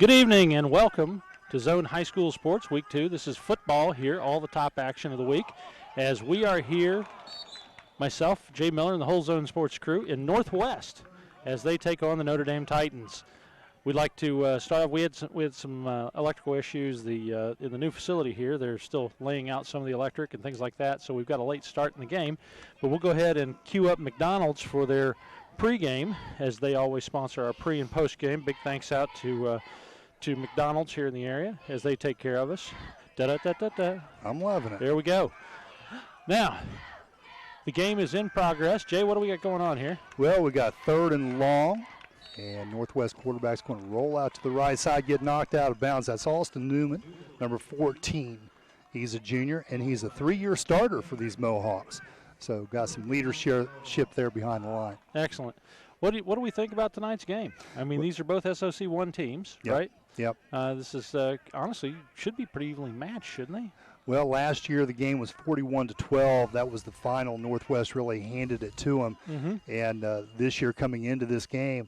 Good evening and welcome to Zone High School Sports Week 2. This is football here, all the top action of the week. As we are here, myself, Jay Miller, and the whole Zone Sports crew in Northwest as they take on the Notre Dame Titans. We'd like to start off. We had some electrical issues in the new facility here. They're still laying out some of the electric and things like that, so we've got a late start in the game. But we'll go ahead and cue up McDonald's for their pregame, as they always sponsor our pre- and post-game. Big thanks out to McDonald's here in the area as they take care of us. Da-da-da-da-da. I'm loving it. There we go. Now, the game is in progress. Jay, what do we got going on here? Well, we got 3rd and long, and Northwest quarterback's going to roll out to the right side, get knocked out of bounds. That's Austin Newman, number 14. He's a junior, and he's a 3-year starter for these Mohawks. So got some leadership there behind the line. Excellent. What do we think about tonight's game? I mean, these are both SOC 1 teams, yep. right? Yep. This is, honestly, should be pretty evenly matched, shouldn't they? Well, last year the game was 41-12. That was the final. Northwest really handed it to them. Mm-hmm. And this year coming into this game,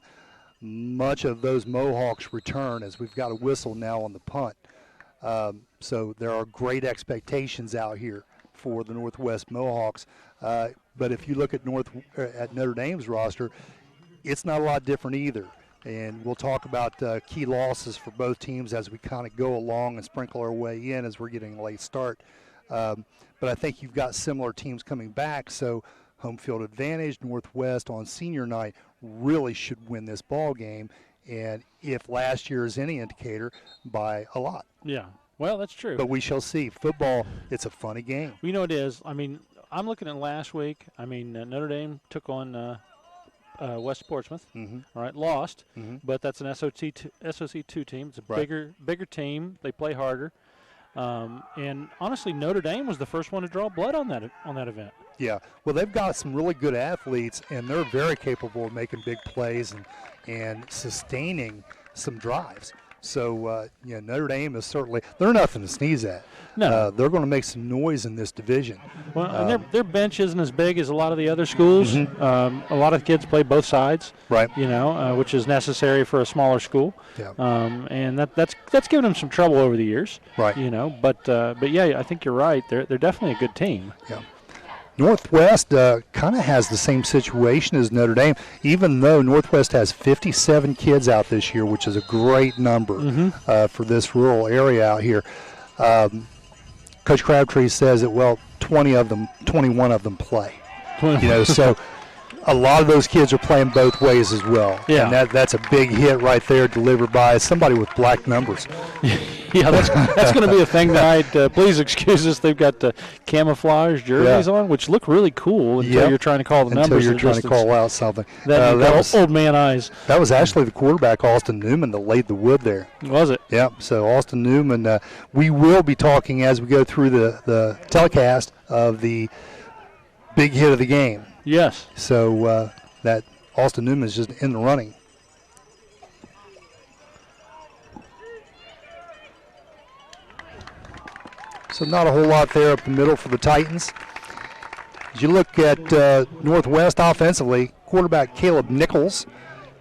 much of those Mohawks return as we've got a whistle now on the punt. So there are great expectations out here for the Northwest Mohawks. But if you look at Notre Dame's roster, it's not a lot different either. And we'll talk about key losses for both teams as we kind of go along and sprinkle our way in as we're getting a late start. But I think you've got similar teams coming back, so home field advantage. Northwest on senior night really should win this ball game, and if last year is any indicator, by a lot. Yeah, well, that's true. But we shall see. Football, it's a funny game. You know it is. I mean, I'm looking at last week. I mean, Notre Dame took on West Portsmouth, Mm-hmm. all right, lost, Mm-hmm. but that's an SOC2 team. It's a Right. bigger team. They play harder. And honestly, Notre Dame was the first one to draw blood on that event. Yeah, well, they've got some really good athletes, and they're very capable of making big plays and sustaining some drives. So, Notre Dame is certainly – they're nothing to sneeze at. No. They're going to make some noise in this division. Well, and their bench isn't as big as a lot of the other schools. Mm-hmm. A lot of kids play both sides, Right. Which is necessary for a smaller school. Yeah. And that's given them some trouble over the years. Right. But yeah, I think you're right. They're definitely a good team. Yeah. Northwest kind of has the same situation as Notre Dame, even though Northwest has 57 kids out this year, which is a great number for this rural area out here. Coach Crabtree says that, 21 of them play. So a lot of those kids are playing both ways as well. Yeah. And that's a big hit right there delivered by somebody with black numbers. Yeah, that's going to be a thing tonight. Please excuse us. They've got camouflage jerseys on, which look really cool until you're trying to call the numbers. Until you're trying to call out something. That was old man eyes. That was actually the quarterback, Austin Newman, that laid the wood there. Was it? Yeah, so Austin Newman, we will be talking as we go through the telecast of the big hit of the game. Yes. So that Austin Newman is just in the running. So not a whole lot there up the middle for the Titans. As you look at Northwest offensively, quarterback Caleb Nichols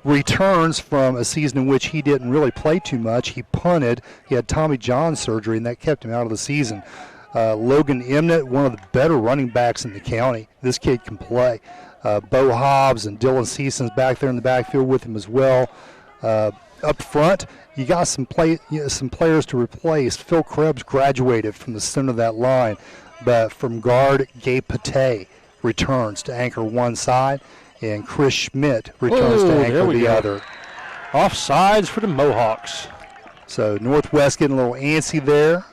returns from a season in which he didn't really play too much. He punted. He had Tommy John surgery, and that kept him out of the season. Logan Emnett, one of the better running backs in the county. This kid can play. Bo Hobbs and Dylan Season's back there in the backfield with him as well. Up front, you got some players to replace. Phil Krebs graduated from the center of that line, but from guard, Gabe Pate returns to anchor one side, and Chris Schmidt returns to anchor the other. Offsides for the Mohawks. So Northwest getting a little antsy there,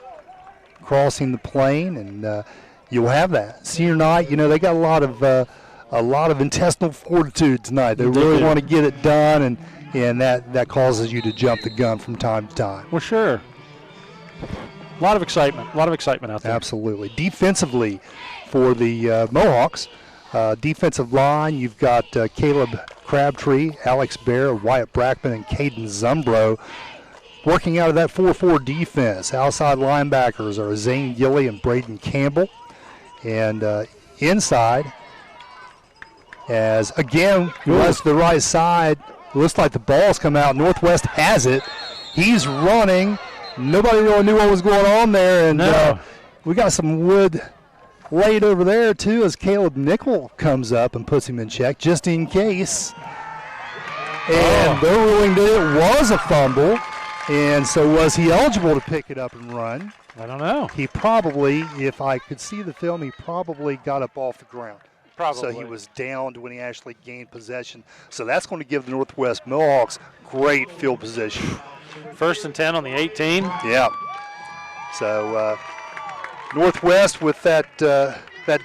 crossing the plane, and you'll have that. Senior night, they got a lot of intestinal fortitude tonight. They really want to get it done, and that causes you to jump the gun from time to time. Well, sure. A lot of excitement out there. Absolutely. Defensively for the Mohawks, defensive line, you've got Caleb Crabtree, Alex Bear, Wyatt Brackman, and Caden Zumbro working out of that 4-4 defense. Outside linebackers are Zane Gilly and Braden Campbell. And inside, as again, runs to the right side. Looks like the ball's come out. Northwest has it, He's running. Nobody really knew what was going on there, and we got some wood laid over there too as Caleb Nickel comes up and puts him in check just in case. And they're ruling that it was a fumble, and so was he eligible to pick it up and run? I don't know. He probably, if I could see the film, he probably got up off the ground. Probably. So he was downed when he actually gained possession. So that's going to give the Northwest Mohawks great field position. 1st and 10 on the 18. Yeah. So Northwest with that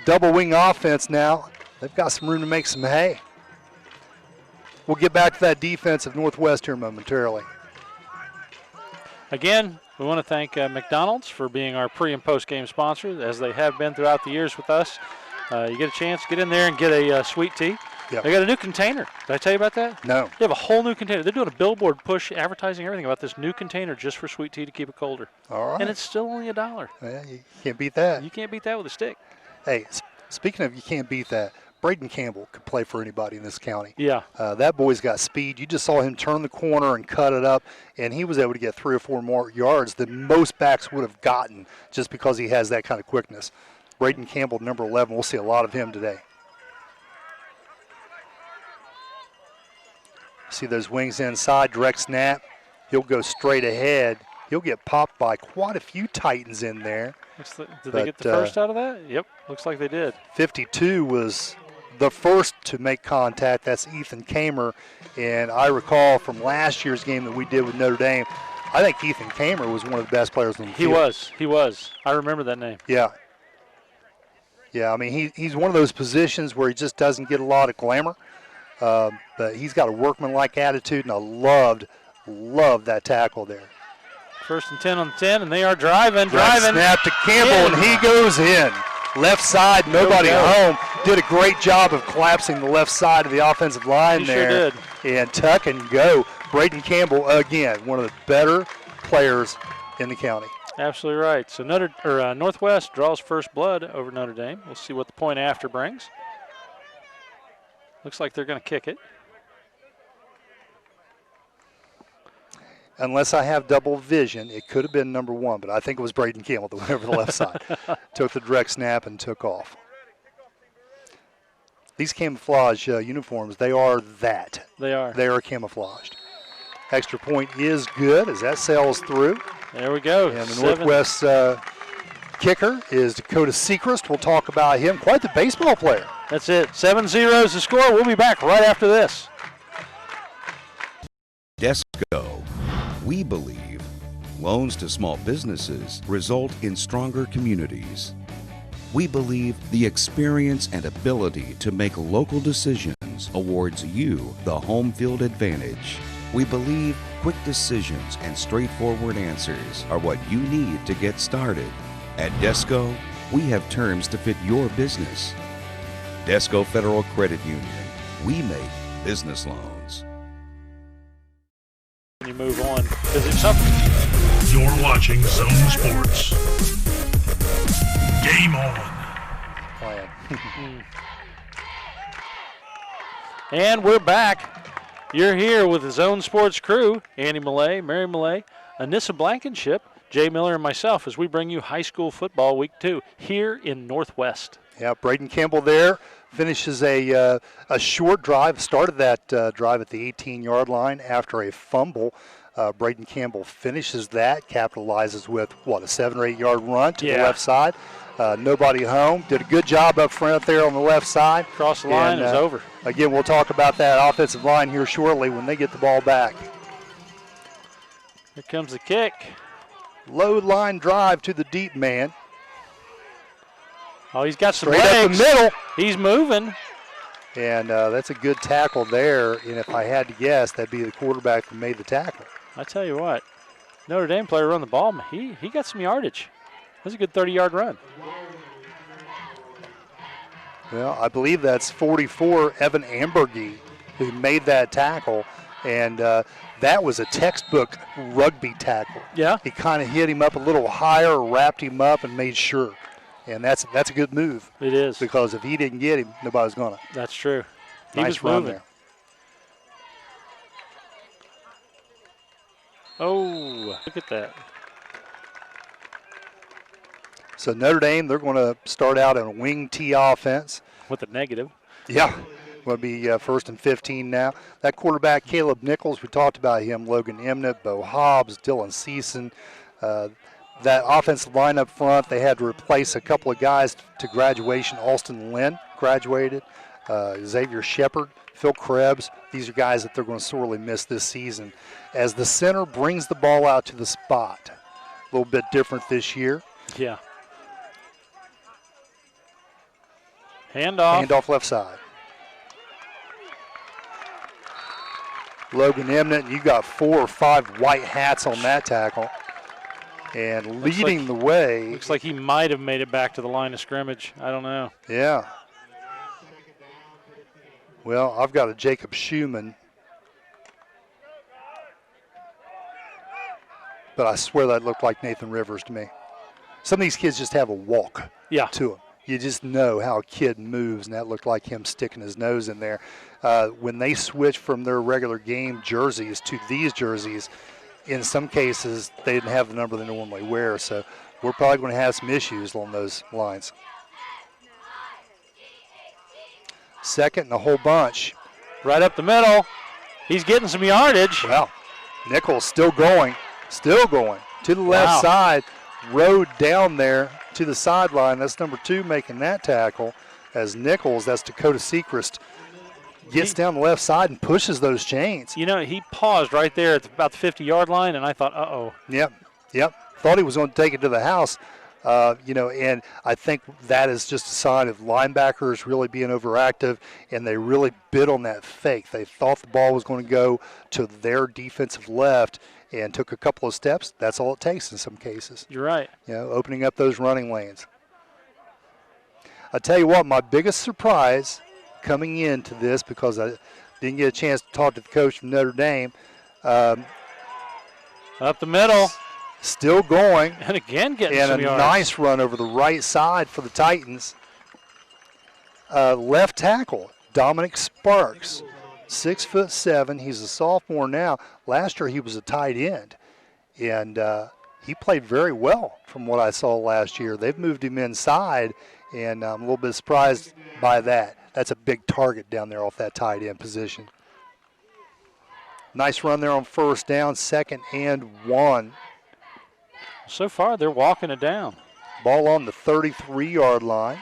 double wing offense now, they've got some room to make some hay. We'll get back to that defense of Northwest here momentarily. Again, we want to thank McDonald's for being our pre- and post-game sponsor, as they have been throughout the years with us. You get a chance, get in there and get a sweet tea. Yep. They got a new container. Did I tell you about that? No. They have a whole new container. They're doing a billboard push, advertising everything about this new container just for sweet tea to keep it colder. All right. And it's still only $1. Yeah, you can't beat that. You can't beat that with a stick. Hey, speaking of you can't beat that, Braden Campbell could play for anybody in this county. Yeah. That boy's got speed. You just saw him turn the corner and cut it up, and he was able to get 3 or 4 more yards than most backs would have gotten just because he has that kind of quickness. Braden Campbell, number 11, we'll see a lot of him today. See those wings inside, direct snap. He'll go straight ahead. He'll get popped by quite a few Titans in there. Did they get the first out of that? Yep, looks like they did. 52 was the first to make contact. That's Ethan Kamer. And I recall from last year's game that we did with Notre Dame, I think Ethan Kamer was one of the best players on the field. He was. I remember that name. Yeah. Yeah, I mean, he's one of those positions where he just doesn't get a lot of glamour. But he's got a workmanlike attitude, and I loved that tackle there. 1st and 10 on the 10, and they are driving. Snap to Campbell, and he goes in. Left side, nobody home. Did a great job of collapsing the left side of the offensive line there. Sure did. And tuck and go. Braden Campbell, again, one of the better players in the county. Absolutely right. So Northwest draws first blood over Notre Dame. We'll see what the point after brings. Looks like they're going to kick it. Unless I have double vision, it could have been number 1, but I think it was Braden Campbell that went over the left side. Took the direct snap and took off. These camouflage uniforms, they are that. They are. They are camouflaged. Extra point is good as that sails through. There we go. And the Northwest kicker is Dakota Sechrist. We'll talk about him. Quite the baseball player. That's it. 7-0 is the score. We'll be back right after this. Desco. We believe loans to small businesses result in stronger communities. We believe the experience and ability to make local decisions awards you the home field advantage. We believe quick decisions and straightforward answers are what you need to get started. At Desco, we have terms to fit your business. Desco Federal Credit Union. We make business loans. You move on because it's something. You're watching Zone Sports. Game on. And we're back. You're here with the Zone Sports crew, Andy Millay, Mary Millay, Anissa Blankenship, Jay Miller, and myself as we bring you high school football week 2 here in Northwest. Yeah, Braden Campbell there finishes a short drive, started that drive at the 18-yard line after a fumble. Braden Campbell finishes that, capitalizes with, a 7 or 8 yard run to the left side. Nobody home. Did a good job up front there on the left side. Cross the line, is over. Again, we'll talk about that offensive line here shortly when they get the ball back. Here comes the kick. Low line drive to the deep man. Oh, he's got some legs. Straight up the middle. He's moving. And that's a good tackle there. And if I had to guess, that'd be the quarterback that made the tackle. I tell you what, Notre Dame player run the ball. He got some yardage. That's a good 30-yard run. Well, I believe that's 44, Evan Ambergy, who made that tackle. And that was a textbook rugby tackle. Yeah. He kind of hit him up a little higher, wrapped him up, and made sure. And that's a good move. It is. Because if he didn't get him, nobody's going to. That's true. He Nice was run moving. there. Oh, look at that. So Notre Dame, they're going to start out in a wing T offense. With a negative. Yeah, going to be first and 15 now. That quarterback, Caleb Nichols, we talked about him, Logan Emnett, Bo Hobbs, Dylan Season. That offensive line up front, they had to replace a couple of guys to graduation. Alston Lynn graduated, Xavier Shepard, Phil Krebs. These are guys that they're going to sorely miss this season. As the center brings the ball out to the spot, a little bit different this year. Yeah. Handoff. Handoff left side. Logan Emnett, you got 4 or 5 white hats on that tackle. And leading the way. Looks like he might have made it back to the line of scrimmage. I don't know. Yeah. Well, I've got a Jacob Schumann. But I swear that looked like Nathan Rivers to me. Some of these kids just have a walk to them. You just know how a kid moves, and that looked like him sticking his nose in there. When they switch from their regular game jerseys to these jerseys, in some cases, they didn't have the number they normally wear, so we're probably going to have some issues along those lines. Second and a whole bunch. Right up the middle. He's getting some yardage. Well, Nichols still going to the left side, rode down there to the sideline. That's number 2 making that tackle. As Nichols, that's Dakota Sechrist, gets down the left side and pushes those chains. You know, he paused right there at about the 50-yard line, and I thought, uh-oh. Yep. Thought he was going to take it to the house. And I think that is just a sign of linebackers really being overactive, and they really bit on that fake. They thought the ball was going to go to their defensive left and took a couple of steps. That's all it takes in some cases. You're right. Opening up those running lanes. I'll tell you what, my biggest surprise coming into this, because I didn't get a chance to talk to the coach from Notre Dame. Up the middle. Still going. And again getting some some yards. Nice run over the right side for the Titans. Left tackle, Dominic Sparks, 6'7". He's a sophomore now. Last year he was a tight end. And he played very well from what I saw last year. They've moved him inside, and I'm a little bit surprised by that. That's a big target down there off that tight end position. Nice run there on first down, 2nd and 1. So far, they're walking it down. Ball on the 33-yard line,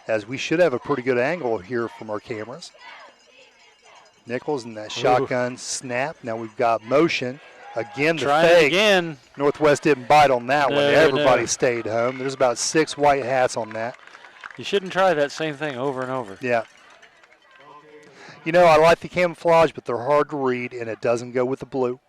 as we should have a pretty good angle here from our cameras. Nichols in that shotgun snap. Now we've got motion. Again, the fake. Again. Northwest didn't bite on that one. Everybody stayed home. There's about 6 white hats on that. You shouldn't try that same thing over and over. Yeah. I like the camouflage, but they're hard to read, and it doesn't go with the blue.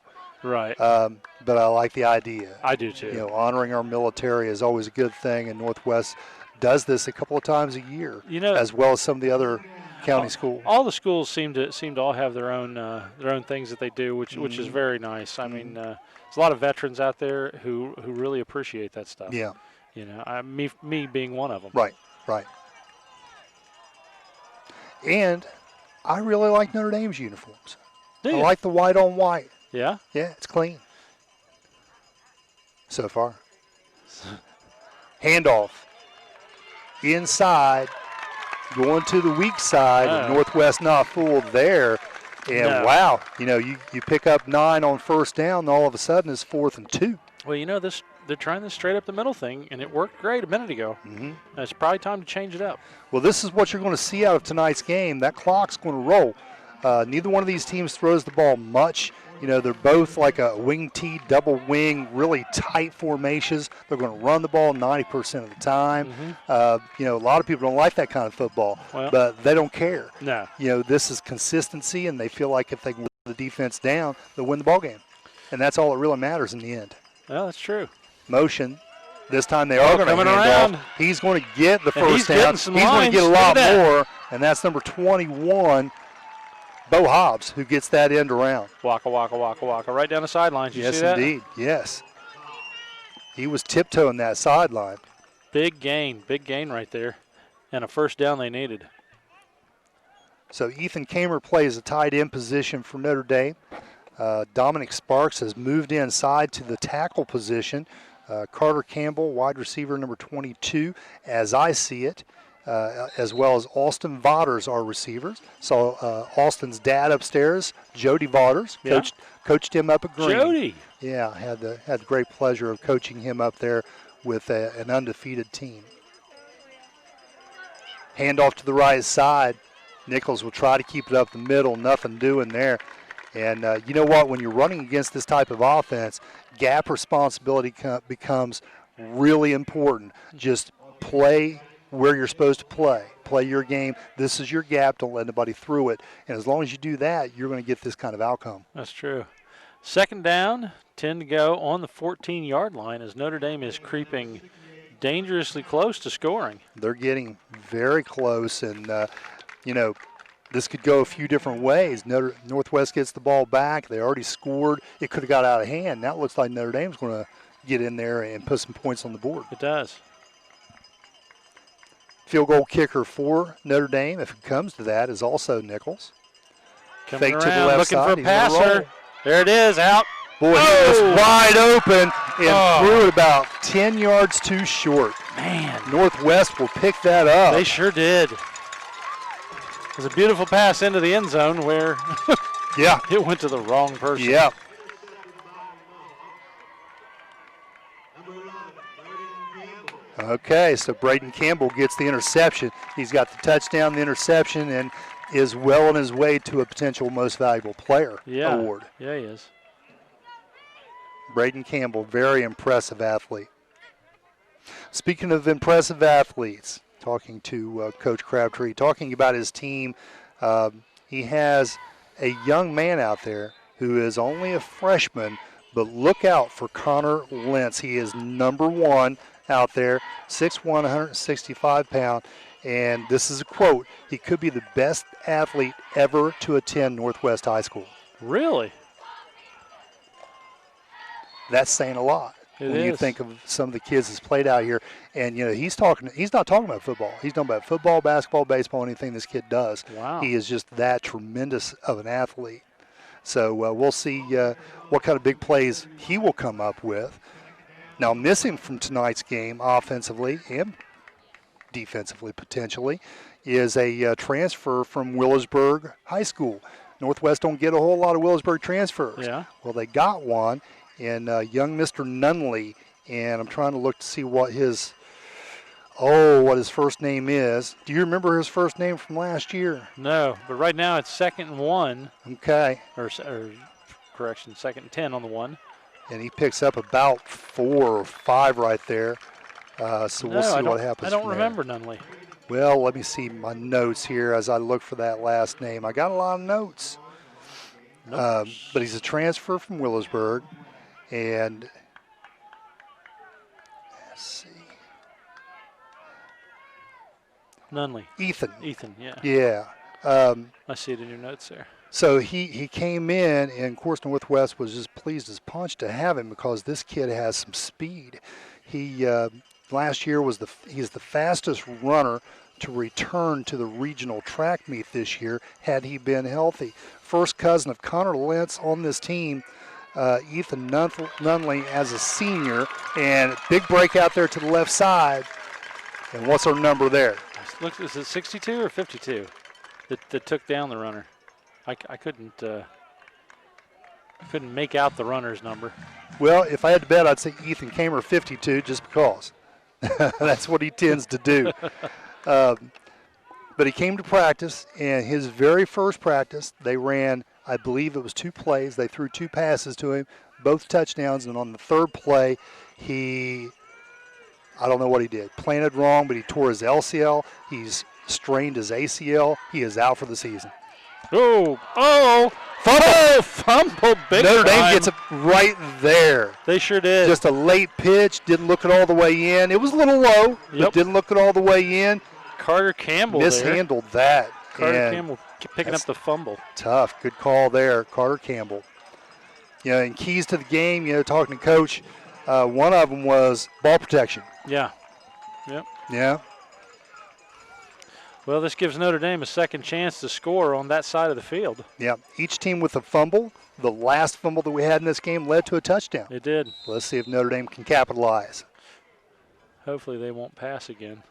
Right. But I like the idea. I do too. Honoring our military is always a good thing, and Northwest does this a couple of times a year, as well as some of the other county schools. All the schools seem to all have their own things that they do, which is very nice. I mean, there's a lot of veterans out there who really appreciate that stuff. Yeah. Me being one of them. Right. And I really like Notre Dame's uniforms. Do you? I like the white on white. Yeah? Yeah, it's clean. So far. Handoff. Inside. Going to the weak side. And Northwest not fooled there. And wow, you pick up 9 on first down, and all of a sudden it's 4th and 2. Well, they're trying this straight up the middle thing, and it worked great a minute ago. Mm-hmm. It's probably time to change it up. Well, this is what you're going to see out of tonight's game. That clock's going to roll. Neither one of these teams throws the ball much. They're both like a wing T, double wing, really tight formations. They're going to run the ball 90% of the time. Mm-hmm. A lot of people don't like that kind of football, but they don't care. No. This is consistency, and they feel like if they can wear the defense down, they'll win the ball game. And that's all that really matters in the end. Well, that's true. Motion. This time they are going to hand around. off. He's going to get the first down. He's going to get a lot more, and that's number 21, Bo Hobbs, who gets that end around. Waka, right down the sidelines. You see that? Yes, indeed. Yes. He was tiptoeing that sideline. Big gain right there, and a first down they needed. So Ethan Kamer plays a tight end position for Notre Dame. Dominic Sparks has moved inside to the tackle position. Carter Campbell, wide receiver number 22, as I see it, as well as Austin Vauders are receivers. So Austin's dad upstairs, Jody Vauders, coached him up at Green. Jody. Yeah, had the great pleasure of coaching him up there with an undefeated team. Handoff to the right side. Nichols will try to keep it up the middle, nothing doing there. And you know what? When you're running against this type of offense, gap responsibility becomes really important. Just play where you're supposed to play. Play your game. This is your gap. Don't let anybody through it. And as long as you do that, you're going to get this kind of outcome. That's true. Second down, 10 to go on the 14-yard line as Notre Dame is creeping dangerously close to scoring. They're getting very close, and, this could go a few different ways. Northwest gets the ball back. They already scored. It could have got out of hand. Now it looks like Notre Dame's going to get in there and put some points on the board. It does. Field goal kicker for Notre Dame, if it comes to that, is also Nichols. Coming Fake around, to the left looking side. for a passer. There it is, out. Boy, he was wide open and threw it about 10 yards too short. Man. Northwest will pick that up. They sure did. It was a beautiful pass into the end zone where it went to the wrong person. Yeah. Okay, so Braden Campbell gets the interception. He's got the touchdown, the interception, and is well on his way to a potential most valuable player award. Yeah, he is. Braden Campbell, very impressive athlete. Speaking of impressive athletes, talking to Coach Crabtree, talking about his team, he has a young man out there who is only a freshman, but look out for Connor Lentz. He is number one out there, 6'1", 165 pound, and this is a quote, he could be the best athlete ever to attend Northwest High School. Really? That's saying a lot. When you think of some of the kids that's played out here, and he's not talking about football. He's talking about football, basketball, baseball, anything this kid does. Wow. He is just that tremendous of an athlete. So we'll see what kind of big plays he will come up with. Now, missing from tonight's game offensively and defensively potentially is a transfer from Willisburg High School. Northwest don't get a whole lot of Willisburg transfers. Yeah. Well, they got one in young Mr. Nunley, and I'm trying to look to see what his first name is. Do you remember his first name from last year? No, but right now it's 2nd and 1. Okay. Or correction, 2nd and 10 on the 1. And he picks up about 4 or 5 right there. So we'll see what happens. I don't from remember there. Nunley. Well, let me see my notes here as I look for that last name. I got a lot of notes. But he's a transfer from Willisburg. And let's see. Nunley. Ethan, yeah. Yeah. I see it in your notes there. So he came in, and of course Northwest was just pleased as punch to have him because this kid has some speed. He last year he's the fastest runner to return to the regional track meet this year had he been healthy. First cousin of Connor Lentz on this team, Ethan Nunley as a senior, and big break out there to the left side. And what's our number there? Look, is it 62 or 52 that took down the runner? I couldn't make out the runner's number. Well, if I had to bet, I'd say Ethan Kamer 52 just because. That's what he tends to do. But he came to practice, and his very first practice, they ran, I believe it was 2 plays. They threw 2 passes to him, both touchdowns, and on the 3rd play, I don't know what he did. Planted wrong, but he tore his LCL. He's strained his ACL. He is out for the season. Fumble big Notre Dame time. gets it right there. They sure did. Just a late pitch, didn't look it all the way in. It was a little low, but didn't look it all the way in. Carter Campbell mishandled that. Carter Campbell picking up the fumble. Tough. Good call there, Carter Campbell. And keys to the game, talking to Coach, one of them was ball protection. Yeah. Yep. Yeah. Well, this gives Notre Dame a second chance to score on that side of the field. Yeah, each team with a fumble. The last fumble that we had in this game led to a touchdown. It did. Let's see if Notre Dame can capitalize. Hopefully they won't pass again.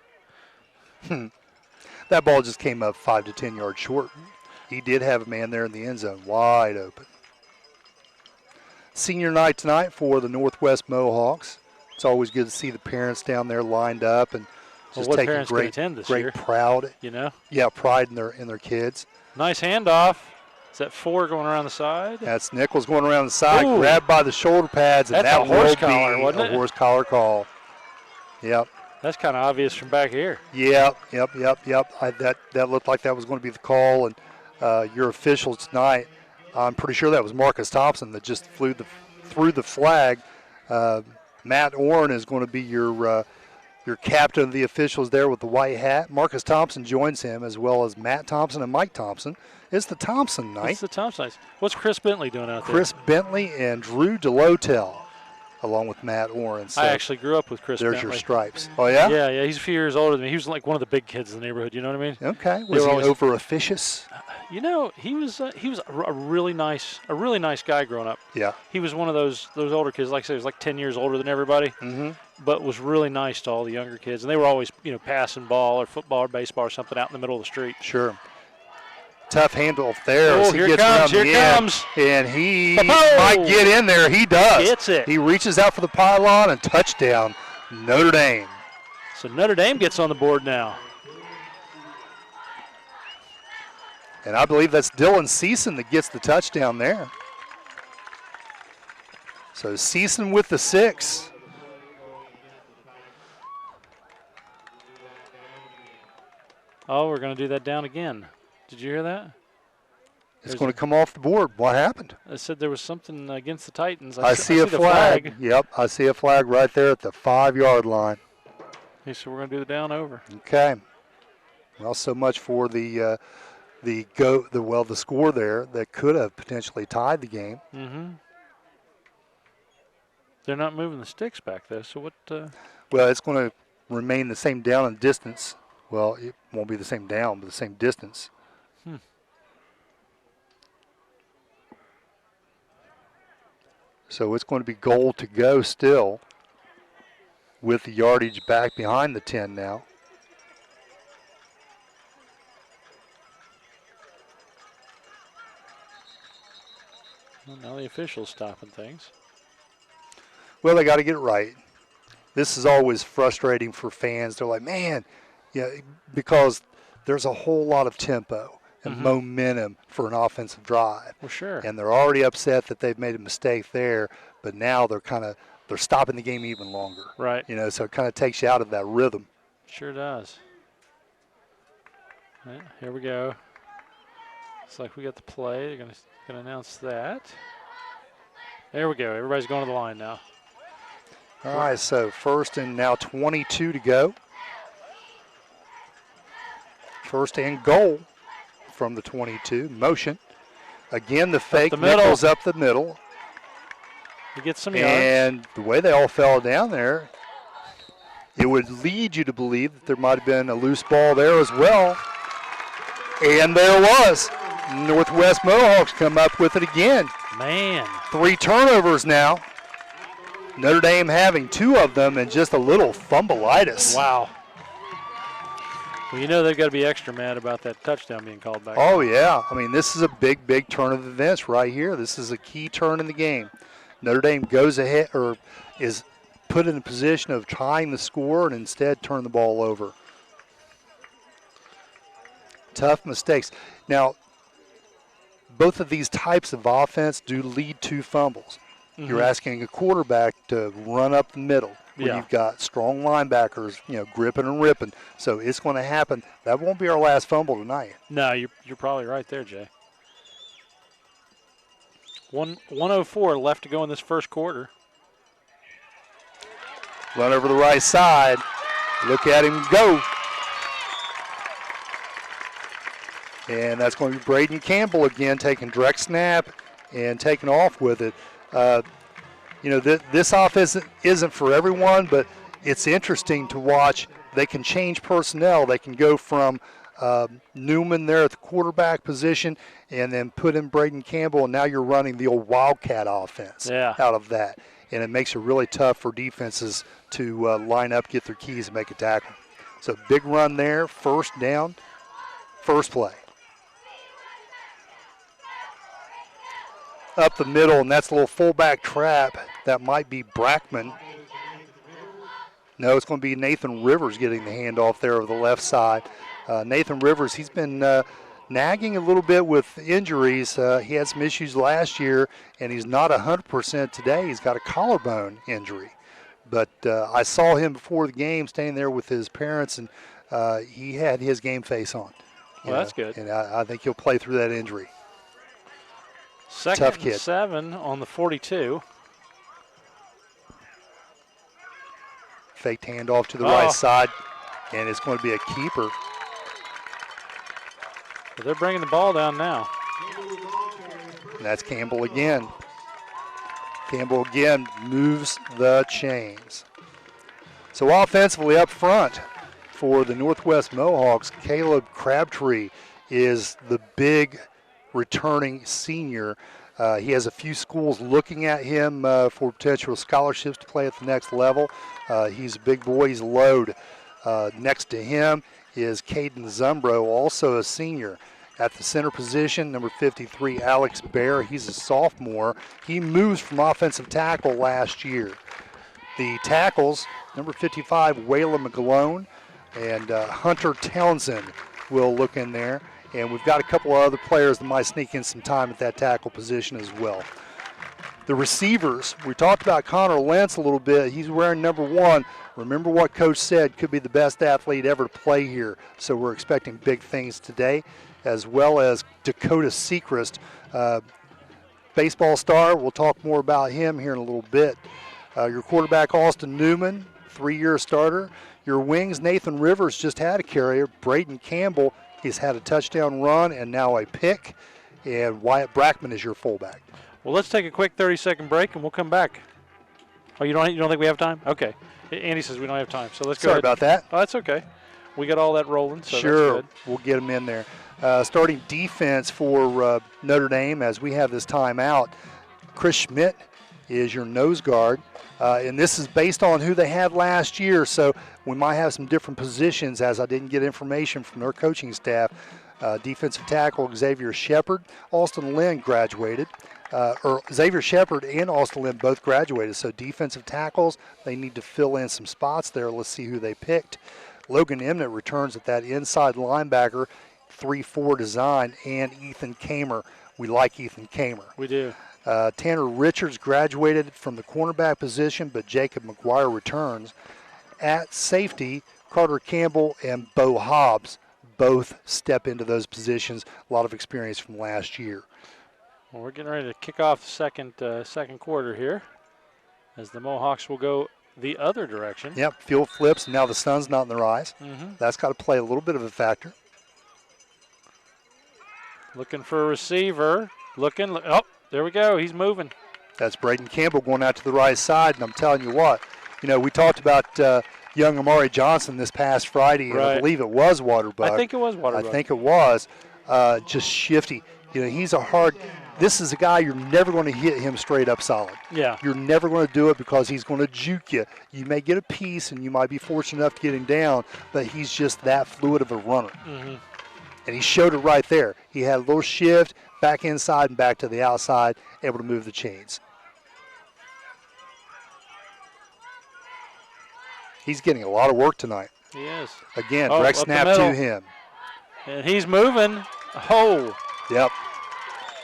That ball just came up 5 to 10 yards short. He did have a man there in the end zone, wide open. Senior night tonight for the Northwest Mohawks. It's always good to see the parents down there lined up and just what taking parents can attend this year? proud, You know? yeah, pride in their kids. Nice handoff. Is that 4 going around the side? That's Nichols going around the side, Ooh. Grabbed by the shoulder pads, and That's that a horse will collar, be wasn't a it? horse collar call. Yep. That's kind of obvious from back here. Yep. That looked like that was going to be the call, and your officials tonight, I'm pretty sure that was Marcus Thompson that just threw the flag. Matt Orrin is going to be your captain of the officials there with the white hat. Marcus Thompson joins him, as well as Matt Thompson and Mike Thompson. It's the Thompson night. It's the Thompson night. What's Chris Bentley doing out there? Chris Bentley and Drew DeLotel, along with Matt Orrin. So I actually grew up with Chris there's Bentley. your stripes. Oh, yeah? Yeah, he's a few years older than me. He was like one of the big kids in the neighborhood, you know what I mean? Okay. They Was were he always- over officious? You know, he was a really nice guy growing up. Yeah. He was one of those older kids, like I said, he was like 10 years older than everybody, but was really nice to all the younger kids. And they were always, passing ball or football or baseball or something out in the middle of the street. Sure. Tough handoff there. Oh, as he here gets comes, around the here end, comes. And he Oh! might get in there. He does. Gets it. He reaches out for the pylon and touchdown, Notre Dame. So Notre Dame gets on the board now. And I believe that's Dylan Season that gets the touchdown there. So Season with the 6. Oh, we're going to do that down again. Did you hear that? It's going to come off the board. What happened? I said there was something against the Titans. I see a the flag. Yep, I see a flag right there at the 5-yard line. Okay, so we're going to do the down over. Okay. Well, so much for the score there that could have potentially tied the game. Mm-hmm. They're not moving the sticks back there, so what? Well, it's going to remain the same down and distance. Well, it won't be the same down, but the same distance. So it's going to be goal to go still with the yardage back behind the 10 now. Well, now the officials stopping things. Well, they got to get it right. This is always frustrating for fans. They're like, man, because there's a whole lot of tempo and momentum for an offensive drive. Well, sure. And they're already upset that they've made a mistake there, but now they're stopping the game even longer. Right. So it kind of takes you out of that rhythm. Sure does. Right, here we go. Looks like we got the play. They're going to announce that. There we go. Everybody's going to the line now. All right, so first and now 22 to go. First and goal from the 22. Motion. Again, the fake. the middle. Nichols up the middle. He gets some yards. And the way they all fell down there, it would lead you to believe that there might have been a loose ball there as well. And there was. Northwest Mohawks come up with it again. Man. 3 turnovers now. Notre Dame having 2 of them and just a little fumbleitis. Wow. Well, they've got to be extra mad about that touchdown being called back. Oh, yeah. I mean, this is a big turn of events right here. This is a key turn in the game. Notre Dame goes ahead or is put in a position of tying the score and instead turn the ball over. Tough mistakes. Now, both of these types of offense do lead to fumbles. You're asking a quarterback to run up the middle where you've got strong linebackers, gripping and ripping. So it's going to happen. That won't be our last fumble tonight. No, you're probably right there, Jay. 1:04 left to go in this first quarter. Run over the right side. Look at him go. And that's going to be Braden Campbell again, taking direct snap and taking off with it. This offense isn't for everyone, but it's interesting to watch. They can change personnel. They can go from Newman there at the quarterback position, and then put in Braden Campbell, and now you're running the old Wildcat offense out of that. And it makes it really tough for defenses to line up, get their keys, and make a tackle. So big run there, first down, first play. Up the middle, and that's a little fullback trap. That might be Brackman. No, it's going to be Nathan Rivers getting the handoff there over the left side. Nathan Rivers, he's been nagging a little bit with injuries. He had some issues last year, and he's not 100% today. He's got a collarbone injury. But I saw him before the game standing there with his parents, and he had his game face on. Well, that's good. And I think he'll play through that injury. Second and 7 on the 42. Faked handoff to the right side, and it's going to be a keeper. But they're bringing the ball down now. And that's Campbell again. Campbell again moves the chains. So offensively up front for the Northwest Mohawks, Caleb Crabtree is the big returning senior. He has a few schools looking at him for potential scholarships to play at the next level. He's a big boy. He's a load. Next to him is Caden Zumbro, also a senior. At the center position, number 53, Alex Bear. He's a sophomore. He moves from offensive tackle last year. The tackles, number 55, Waylon McGlone, and Hunter Townsend will look in there. And we've got a couple of other players that might sneak in some time at that tackle position as well. The receivers, we talked about Connor Lentz a little bit. He's wearing number 1. Remember what Coach said, could be the best athlete ever to play here. So we're expecting big things today, as well as Dakota Sechrist, baseball star. We'll talk more about him here in a little bit. Your quarterback, Austin Newman, 3-year starter. Your wings, Nathan Rivers just had a carrier. Braden Campbell, he's had a touchdown run and now a pick. And Wyatt Brackman is your fullback. Well, let's take a quick 30-second break, and we'll come back. Oh, you don't think we have time? Okay. Andy says we don't have time, so let's go Sorry ahead. about that. Oh, that's okay. We got all that rolling, so sure, that's good. We'll get them in there. Starting defense for Notre Dame as we have this time out, Chris Schmidt is your nose guard. And this is based on who they had last year, so we might have some different positions as I didn't get information from their coaching staff. Defensive tackle, Xavier Shepard. Austin Lynn graduated. Or Xavier Shepard and Austin Lynn both graduated, so defensive tackles, they need to fill in some spots there. Let's see who they picked. Logan Emnett returns at that inside linebacker, 3-4 design, and Ethan Kamer. We like Ethan Kamer. We do. Tanner Richards graduated from the cornerback position, but Jacob McGuire returns. At safety, Carter Campbell and Bo Hobbs both step into those positions. A lot of experience from last year. Well, we're getting ready to kick off the second quarter here as the Mohawks will go the other direction. Yep, field flips, and now the sun's not in their eyes. That's got to play a little bit of a factor. Looking for a receiver. Oh, there we go. He's moving. That's Braden Campbell going out to the right side, and I'm telling you what, we talked about young Amari Johnson this past Friday, and I believe it was Waterbug. I think it was Waterbug. I think it was. Just shifty. He's a hard – this is a guy you're never going to hit him straight up solid. Yeah. You're never going to do it because he's going to juke you. You may get a piece, and you might be fortunate enough to get him down, but he's just that fluid of a runner. And he showed it right there. He had a little shift, back inside and back to the outside, able to move the chains. He's getting a lot of work tonight. He is. Again, direct snap to him. And he's moving. Oh. Yep.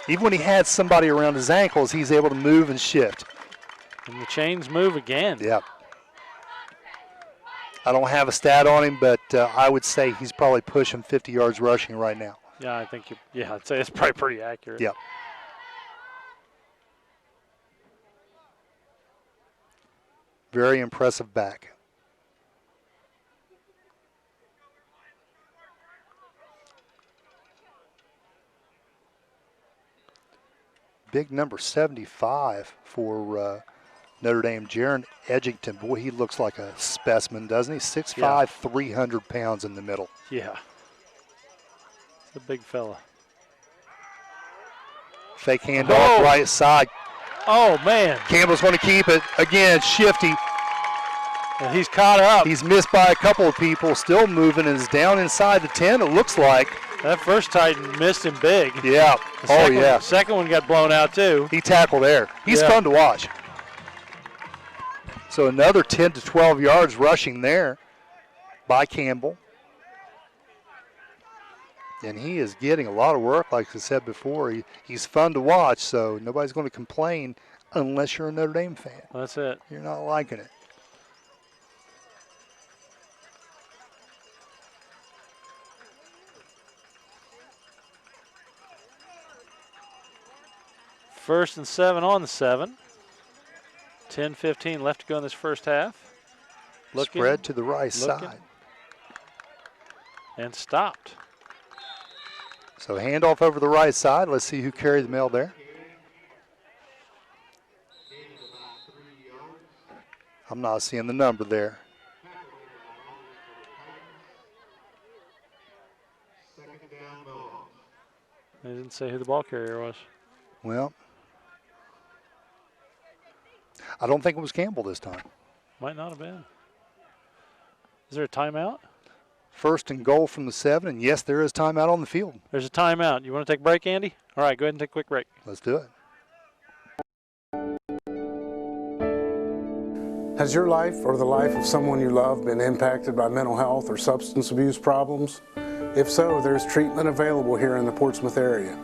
Even when he had somebody around his ankles, he's able to move and shift. And the chains move again. Yep. I don't have a stat on him, but I would say he's probably pushing 50 yards rushing right now. Yeah, I think I'd say it's probably pretty accurate. Yep. Very impressive back. Big number 75 for Notre Dame, Jaron Edgington. Boy, he looks like a specimen, doesn't he? 6'5", 300 pounds in the middle. Yeah. The big fella. Fake handoff, right side. Oh, man. Campbell's going to keep it. Again, shifty. And he's caught up. He's missed by a couple of people, still moving, and is down inside the 10, it looks like. That first Titan missed him big. Yeah. The second one got blown out, too. He tackled there. He's fun to watch. So another 10 to 12 yards rushing there by Campbell. And he is getting a lot of work, like I said before. He's fun to watch, so nobody's going to complain unless you're a Notre Dame fan. That's it. You're not liking it. First and 7 on the 7. 10-15 left to go in this first half. Spread to the right side. And stopped. So handoff over the right side. Let's see who carried the mail there. I'm not seeing the number there. They didn't say who the ball carrier was. Well, I don't think it was Campbell this time. Might not have been. Is there a timeout? First and goal from the 7, and yes, there is timeout on the field. There's a timeout. You want to take a break, Andy? All right, go ahead and take a quick break. Let's do it. Has your life or the life of someone you love been impacted by mental health or substance abuse problems? If so, there's treatment available here in the Portsmouth area.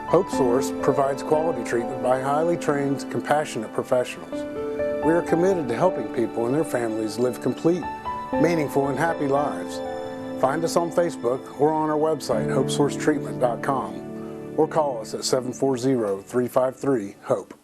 Hope Source provides quality treatment by highly trained, compassionate professionals. We are committed to helping people and their families live complete, meaningful, and happy lives. Find us on Facebook or on our website, hopesourcetreatment.com, or call us at 740-353-HOPE.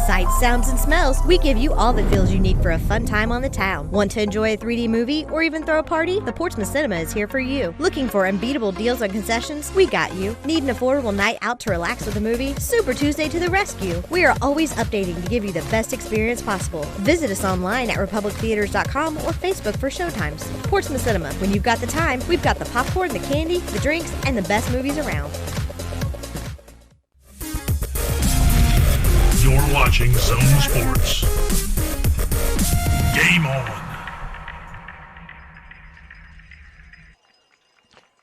Sights, sounds, and smells, we give you all the feels you need for a fun time on the town. Want to enjoy a 3D movie or even throw a party? The Portsmouth Cinema is here for you. Looking for unbeatable deals on concessions? We got you. Need an affordable night out to relax with a movie? Super Tuesday to the rescue. We are always updating to give you the best experience possible. Visit us online at republictheaters.com or Facebook for showtimes. Portsmouth Cinema. When you've got the time, we've got the popcorn, the candy, the drinks, and the best movies around. You're watching Zone Sports. Game on.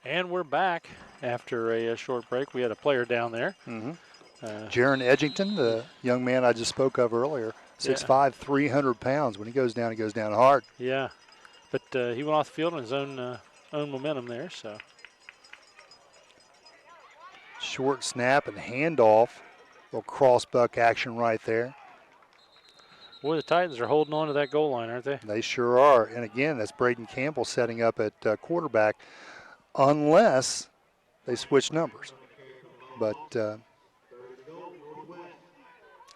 And we're back after a short break. We had a player down there. Jaron Edgington, the young man I just spoke of earlier, 6'5", 300 pounds. When he goes down hard. Yeah, but he went off the field on his own momentum there. So short snap and handoff. Little cross-buck action right there. Boy, the Titans are holding on to that goal line, aren't they? They sure are. And again, that's Braden Campbell setting up at quarterback, unless they switch numbers. But I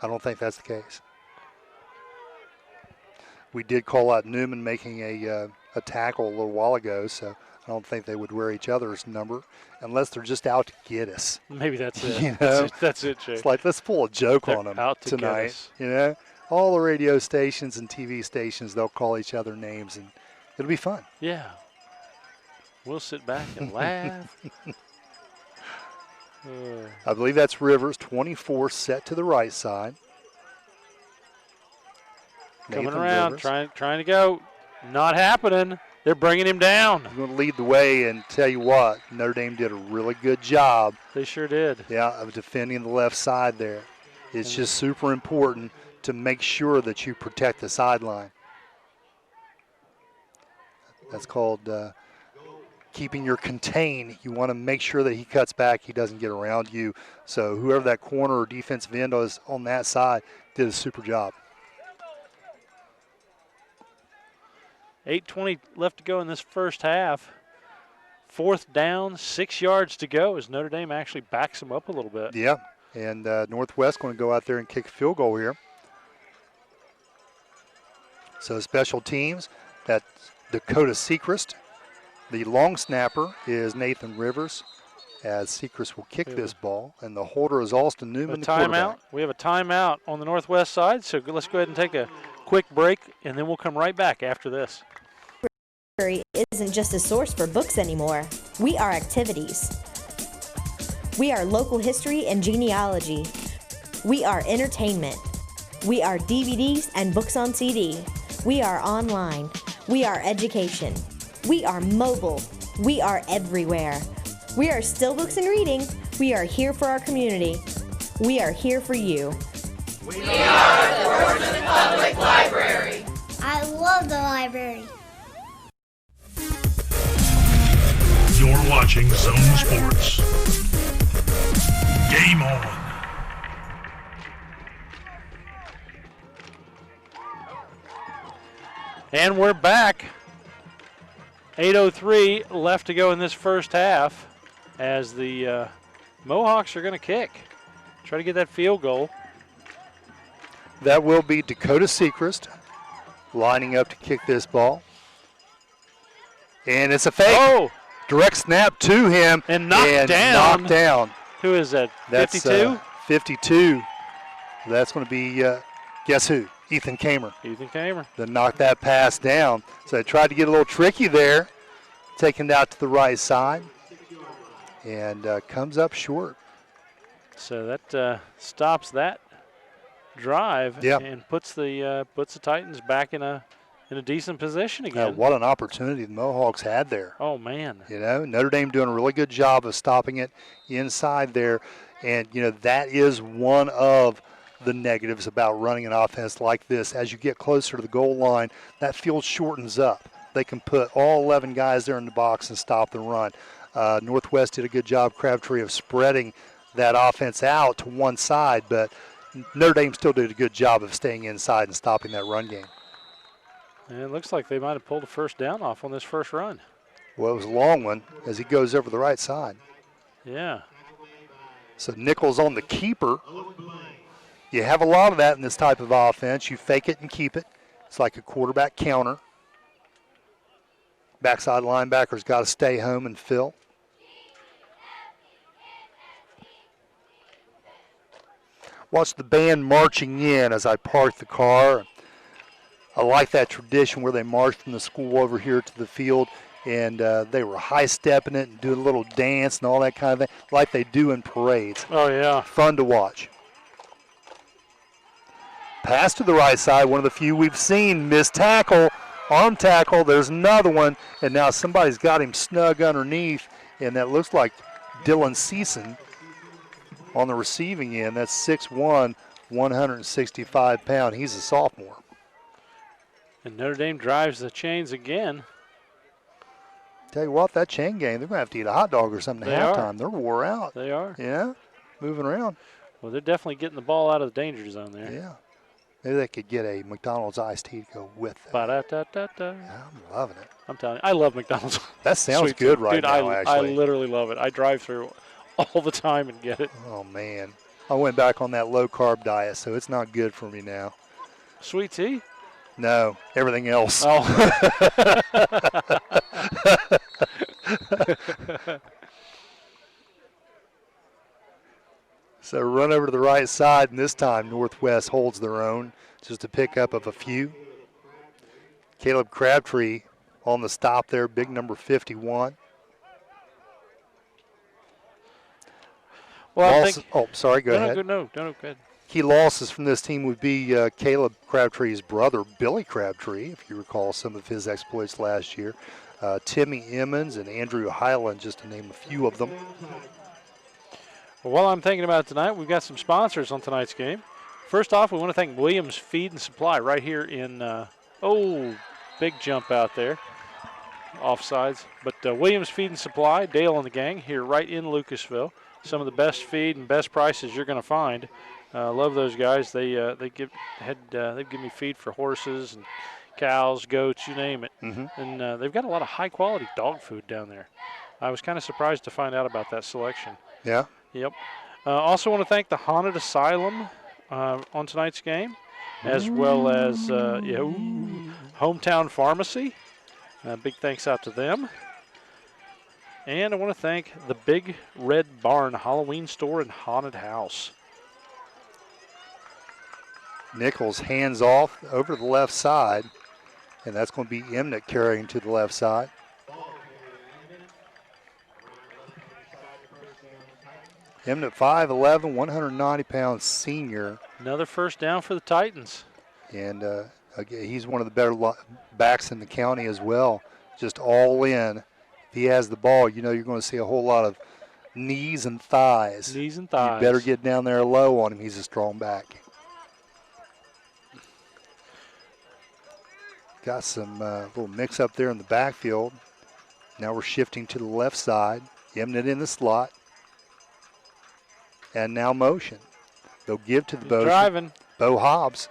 don't think that's the case. We did call out Newman making a tackle a little while ago, so I don't think they would wear each other's number unless they're just out to get us. Maybe that's it. You know? That's it, Jay. It's like, let's pull a joke on them out to tonight. Get us. You know, all the radio stations and TV stations, they'll call each other names, and it'll be fun. Yeah. We'll sit back and laugh. I believe that's Rivers, 24, set to the right side. Coming Nathan around, Rivers. trying to go. Not happening. They're bringing him down. He's going to lead the way, and tell you what, Notre Dame did a really good job. They sure did. Yeah, of defending the left side there. It's just super important to make sure that you protect the sideline. That's called keeping your contain. You want to make sure that he cuts back, he doesn't get around you. So whoever that corner or defensive end is on that side did a super job. 8:20 left to go in this first half. Fourth down, 6 yards to go as Notre Dame actually backs them up a little bit. Yeah, and Northwest going to go out there and kick a field goal here. So special teams, that's Dakota Sechrist. The long snapper is Nathan Rivers, as Sechrist will kick this ball, and the holder is Alston Newman, the quarterback. We have a timeout on the Northwest side, so let's go ahead and take a quick break, and then we'll come right back after this. Library isn't just a source for books anymore. We are activities. We are local history and genealogy. We are entertainment. We are DVDs and books on CD. We are online. We are education. We are mobile. We are everywhere. We are still books and reading. We are here for our community. We are here for you. We are the Portsmouth Public Library. I love the library. You're watching Zone Sports. Game on. And we're back. 8:03 left to go in this first half as the Mohawks are going to kick. Try to get that field goal. That will be Dakota Sechrist lining up to kick this ball. And it's a fake. Oh! Direct snap to him. And knocked down. Who is that, 52? 52. That's going to be, guess who? Ethan Kamer. Ethan Kamer. Then knocked that pass down. So they tried to get a little tricky there. Taking it out to the right side. And comes up short. So that stops that drive and puts the Titans back in a decent position again. What an opportunity the Mohawks had there. Oh, man. You know, Notre Dame doing a really good job of stopping it inside there. And, you know, that is one of the negatives about running an offense like this. As you get closer to the goal line, that field shortens up. They can put all 11 guys there in the box and stop the run. Northwest did a good job, Crabtree, of spreading that offense out to one side, but Notre Dame still did a good job of staying inside and stopping that run game. And it looks like they might have pulled a first down off on this first run. Well, it was a long one as he goes over the right side. Yeah. So Nichols on the keeper. You have a lot of that in this type of offense. You fake it and keep it. It's like a quarterback counter. Backside linebacker's got to stay home and fill. Watch the band marching in as I park the car. I like that tradition where they march from the school over here to the field, and they were high-stepping it and doing a little dance and all that kind of thing, like they do in parades. Oh, yeah. Fun to watch. Pass to the right side, one of the few we've seen. Missed tackle, arm tackle. There's another one, and now somebody's got him snug underneath, and that looks like Dylan Season on the receiving end. That's 6'1", 165 pound. He's a sophomore. And Notre Dame drives the chains again. Tell you what, that chain game, they're going to have to eat a hot dog or something at halftime. They're wore out. They are. Yeah, moving around. Well, they're definitely getting the ball out of the danger zone there. Yeah. Maybe they could get a McDonald's iced tea to go with that. Ba-da-da-da-da. Yeah, I'm loving it. I'm telling you, I love McDonald's. That sounds Sweet good tea. right Dude, now, I actually. literally love it. I drive through all the time and get it. Oh, man. I went back on that low-carb diet, so it's not good for me now. Sweet tea? No, everything else. Oh. So run over to the right side, and this time Northwest holds their own. Just a pickup of a few. Caleb Crabtree on the stop there, big number 51. Well, I think, sorry, go ahead. No, go ahead. Key losses from this team would be Caleb Crabtree's brother, Billy Crabtree, if you recall some of his exploits last year. Timmy Emmons and Andrew Highland, just to name a few of them. Well, while I'm thinking about it tonight, we've got some sponsors on tonight's game. First off, we want to thank Williams Feed and Supply right here in, big jump out there, offsides. But Williams Feed and Supply, Dale and the gang, here right in Lucasville. Some of the best feed and best prices you're going to find. Love those guys. They give me feed for horses and cows, goats, you name it. Mm-hmm. And they've got a lot of high quality dog food down there. I was kind of surprised to find out about that selection. Yeah. Yep. Also want to thank the Haunted Asylum on tonight's game, as well as Hometown Pharmacy. Big thanks out to them. And I want to thank the Big Red Barn Halloween Store and Haunted House. Nichols hands off over to the left side. And that's going to be Emnick carrying to the left side. Emnick 5'11", 190-pound senior. Another first down for the Titans. And again, he's one of the better backs in the county as well. Just all in. If he has the ball, you know you're going to see a whole lot of knees and thighs. Knees and thighs. You better get down there low on him. He's a strong back. Got some little mix up there in the backfield. Now we're shifting to the left side. Emnick in the slot. And now motion. They'll give to the Bo. Driving. Bo Hobbs.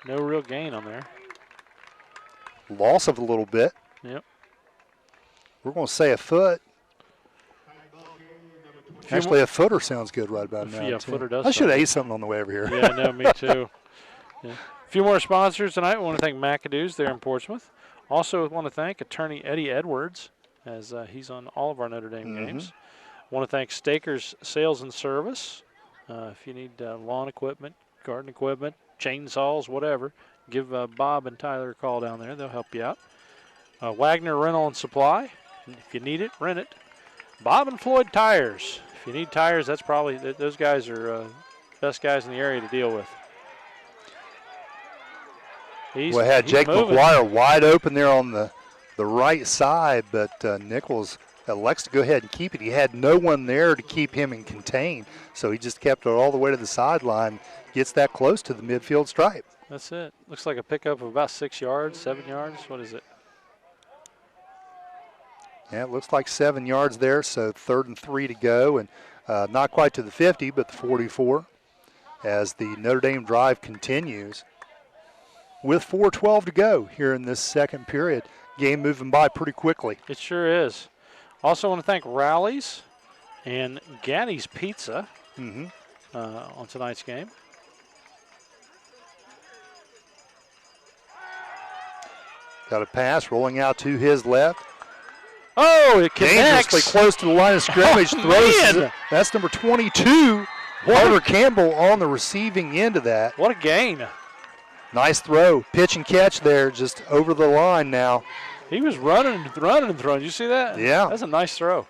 No real gain on there. Loss of a little bit. Yep. We're going to say a foot. Actually, a footer sounds good right about now. Yeah, footer does. I should have ate something on the way over here. Yeah, no, me too. Yeah. A few more sponsors tonight. I want to thank McAdoo's there in Portsmouth. Also want to thank attorney Eddie Edwards, as he's on all of our Notre Dame games. Want to thank Stakers Sales and Service. If you need lawn equipment, garden equipment, chainsaws, whatever, give Bob and Tyler a call down there. They'll help you out. Wagner Rental and Supply. If you need it, rent it. Bob and Floyd Tires. If you need tires, that's probably, those guys are best guys in the area to deal with. We had Jake McGuire wide open there on the right side, but Nichols elects to go ahead and keep it. He had no one there to keep him in contain, so he just kept it all the way to the sideline, gets that close to the midfield stripe. That's it. Looks like a pickup of about 6 yards, 7 yards. What is it? Yeah, it looks like 7 yards there, so 3rd and 3 to go, and not quite to the 50, but the 44 as the Notre Dame drive continues with 4:12 to go here in this second period. Game moving by pretty quickly. It sure is. Also want to thank Rallies and Gaddy's Pizza on tonight's game. Got a pass rolling out to his left. Oh, it connects. Dangerously close to the line of scrimmage. Throws. That's number 22. Walter Campbell on the receiving end of that. What a gain. Nice throw. Pitch and catch there, just over the line now. He was running and throwing. Did you see that? Yeah. That's a nice throw.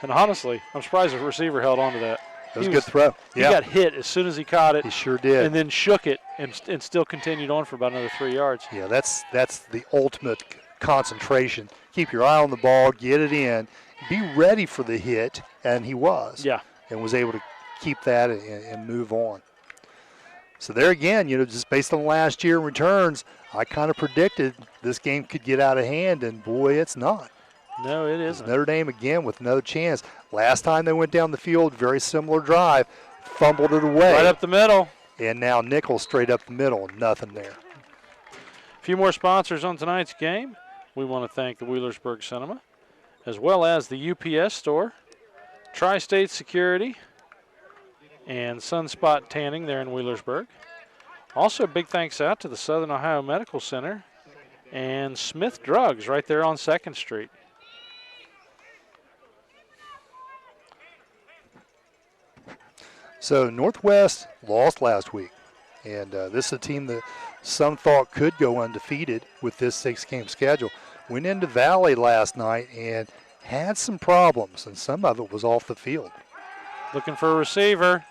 And honestly, I'm surprised the receiver held on to that. That was a good throw. He got hit as soon as he caught it. He sure did. And then shook it and still continued on for about another 3 yards. Yeah, that's the ultimate concentration. Keep your eye on the ball, get it in, be ready for the hit, and he was. Yeah. And was able to keep that and move on. So there again, just based on last year in returns, I kind of predicted this game could get out of hand, and boy, it's not. No, it isn't. Notre Dame again with no chance. Last time they went down the field, very similar drive, fumbled it away. Right up the middle. And now Nichols straight up the middle, nothing there. A few more sponsors on tonight's game. We want to thank the Wheelersburg Cinema, as well as the UPS store, Tri-State Security, and Sunspot Tanning there in Wheelersburg. Also, big thanks out to the Southern Ohio Medical Center and Smith Drugs right there on 2nd Street. So Northwest lost last week, and this is a team that some thought could go undefeated with this 6-game schedule. Went into Valley last night and had some problems, and some of it was off the field. Looking for a receiver.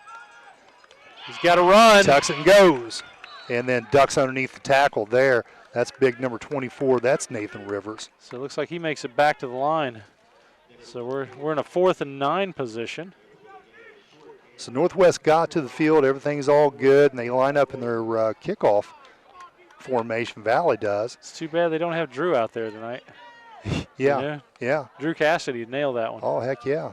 He's got to run. Tucks it and goes, and then ducks underneath the tackle there. That's big number 24. That's Nathan Rivers. So it looks like he makes it back to the line. So we're in a 4th and 9 position. So Northwest got to the field. Everything's all good, and they line up in their kickoff formation. Valley does. It's too bad they don't have Drew out there tonight. Yeah. Drew Cassidy nailed that one. Oh, heck yeah.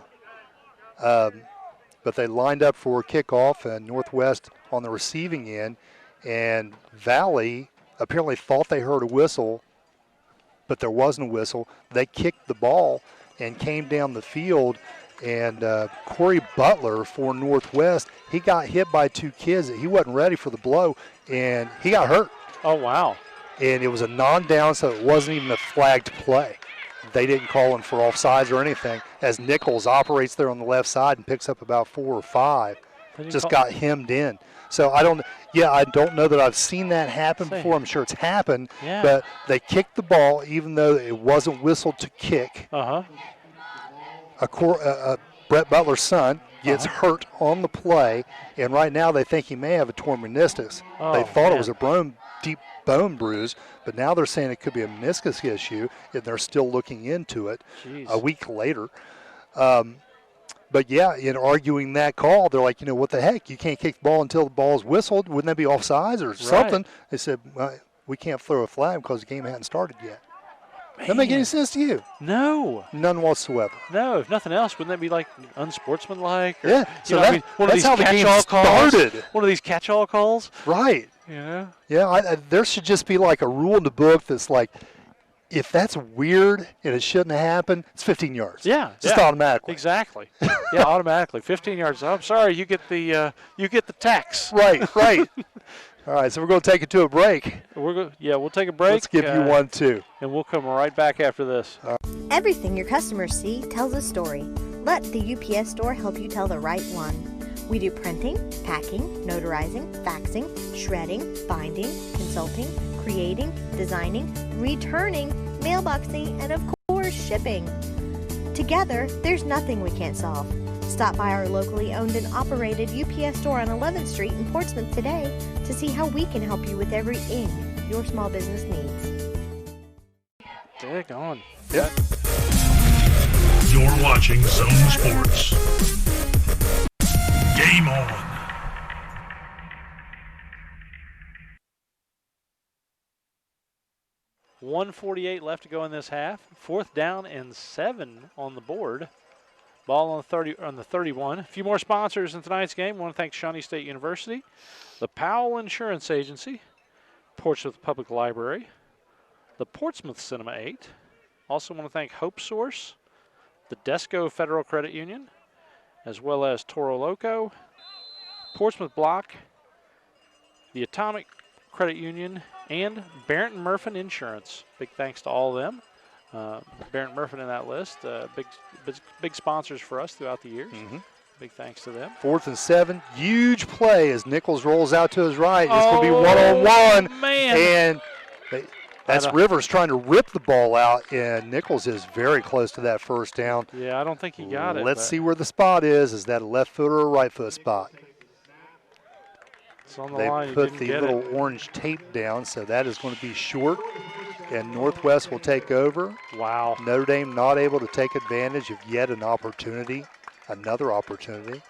But they lined up for kickoff, and Northwest on the receiving end, and Valley apparently thought they heard a whistle, but there wasn't a whistle. They kicked the ball and came down the field, and Corey Butler for Northwest, he got hit by 2 kids. He wasn't ready for the blow, and he got hurt. Oh, wow. And it was a non-down, so it wasn't even a flagged play. They didn't call him for offsides or anything, as Nichols operates there on the left side and picks up about 4 or 5. Just got hemmed in. So I don't know that I've seen that happen before. I'm sure it's happened, but they kicked the ball even though it wasn't whistled to kick. Brett Butler's son gets hurt on the play, and right now they think he may have a torn meniscus. They thought it was a deep bone bruise, but now they're saying it could be a meniscus issue, and they're still looking into it a week later. But, yeah, in arguing that call, they're like, what the heck? You can't kick the ball until the ball is whistled. Wouldn't that be offsides or something? They said, well, we can't throw a flag because the game hasn't started yet. Doesn't make any sense to you? No. None whatsoever. No, if nothing else, wouldn't that be like unsportsmanlike? Or, yeah, so that's how the game started. One of these catch-all calls? Right. Yeah. Yeah, there should just be like a rule in the book that's like, if that's weird and it shouldn't have happened, it's 15 yards. Yeah. Just automatically. Exactly. Yeah, automatically. 15 yards. I'm sorry, you get the tax. Right. All right, so we're going to take it to a break. We'll take a break. Let's give you one, too. And we'll come right back after this. Everything your customers see tells a story. Let the UPS store help you tell the right one. We do printing, packing, notarizing, faxing, shredding, binding, consulting, creating, designing, returning, mailboxing, and of course, shipping. Together, there's nothing we can't solve. Stop by our locally owned and operated UPS store on 11th Street in Portsmouth today to see how we can help you with everything your small business needs. Dig on. Yep. You're watching Zone Sports. Game on. .148 left to go in this half. 4th down and 7 on the board. Ball on the 31. A few more sponsors in tonight's game. I want to thank Shawnee State University, the Powell Insurance Agency, Portsmouth Public Library, the Portsmouth Cinema 8. Also want to thank Hope Source, the Desco Federal Credit Union, as well as Toro Loco, Portsmouth Block, the Atomic Credit Union, and Barrett & Murphin Insurance. Big thanks to all of them. Barrett & Murphin in that list. Big sponsors for us throughout the years. Big thanks to them. 4th and 7. Huge play as Nichols rolls out to his right. It's going to be one-on-one. Man. And that's Rivers trying to rip the ball out, and Nichols is very close to that first down. Yeah, I don't think he got it. Let's see where the spot is. Is that a left foot or a right foot spot? It's on the line. They put the little orange tape down, so that is going to be short. And Northwest will take over. Wow. Notre Dame not able to take advantage of yet another opportunity.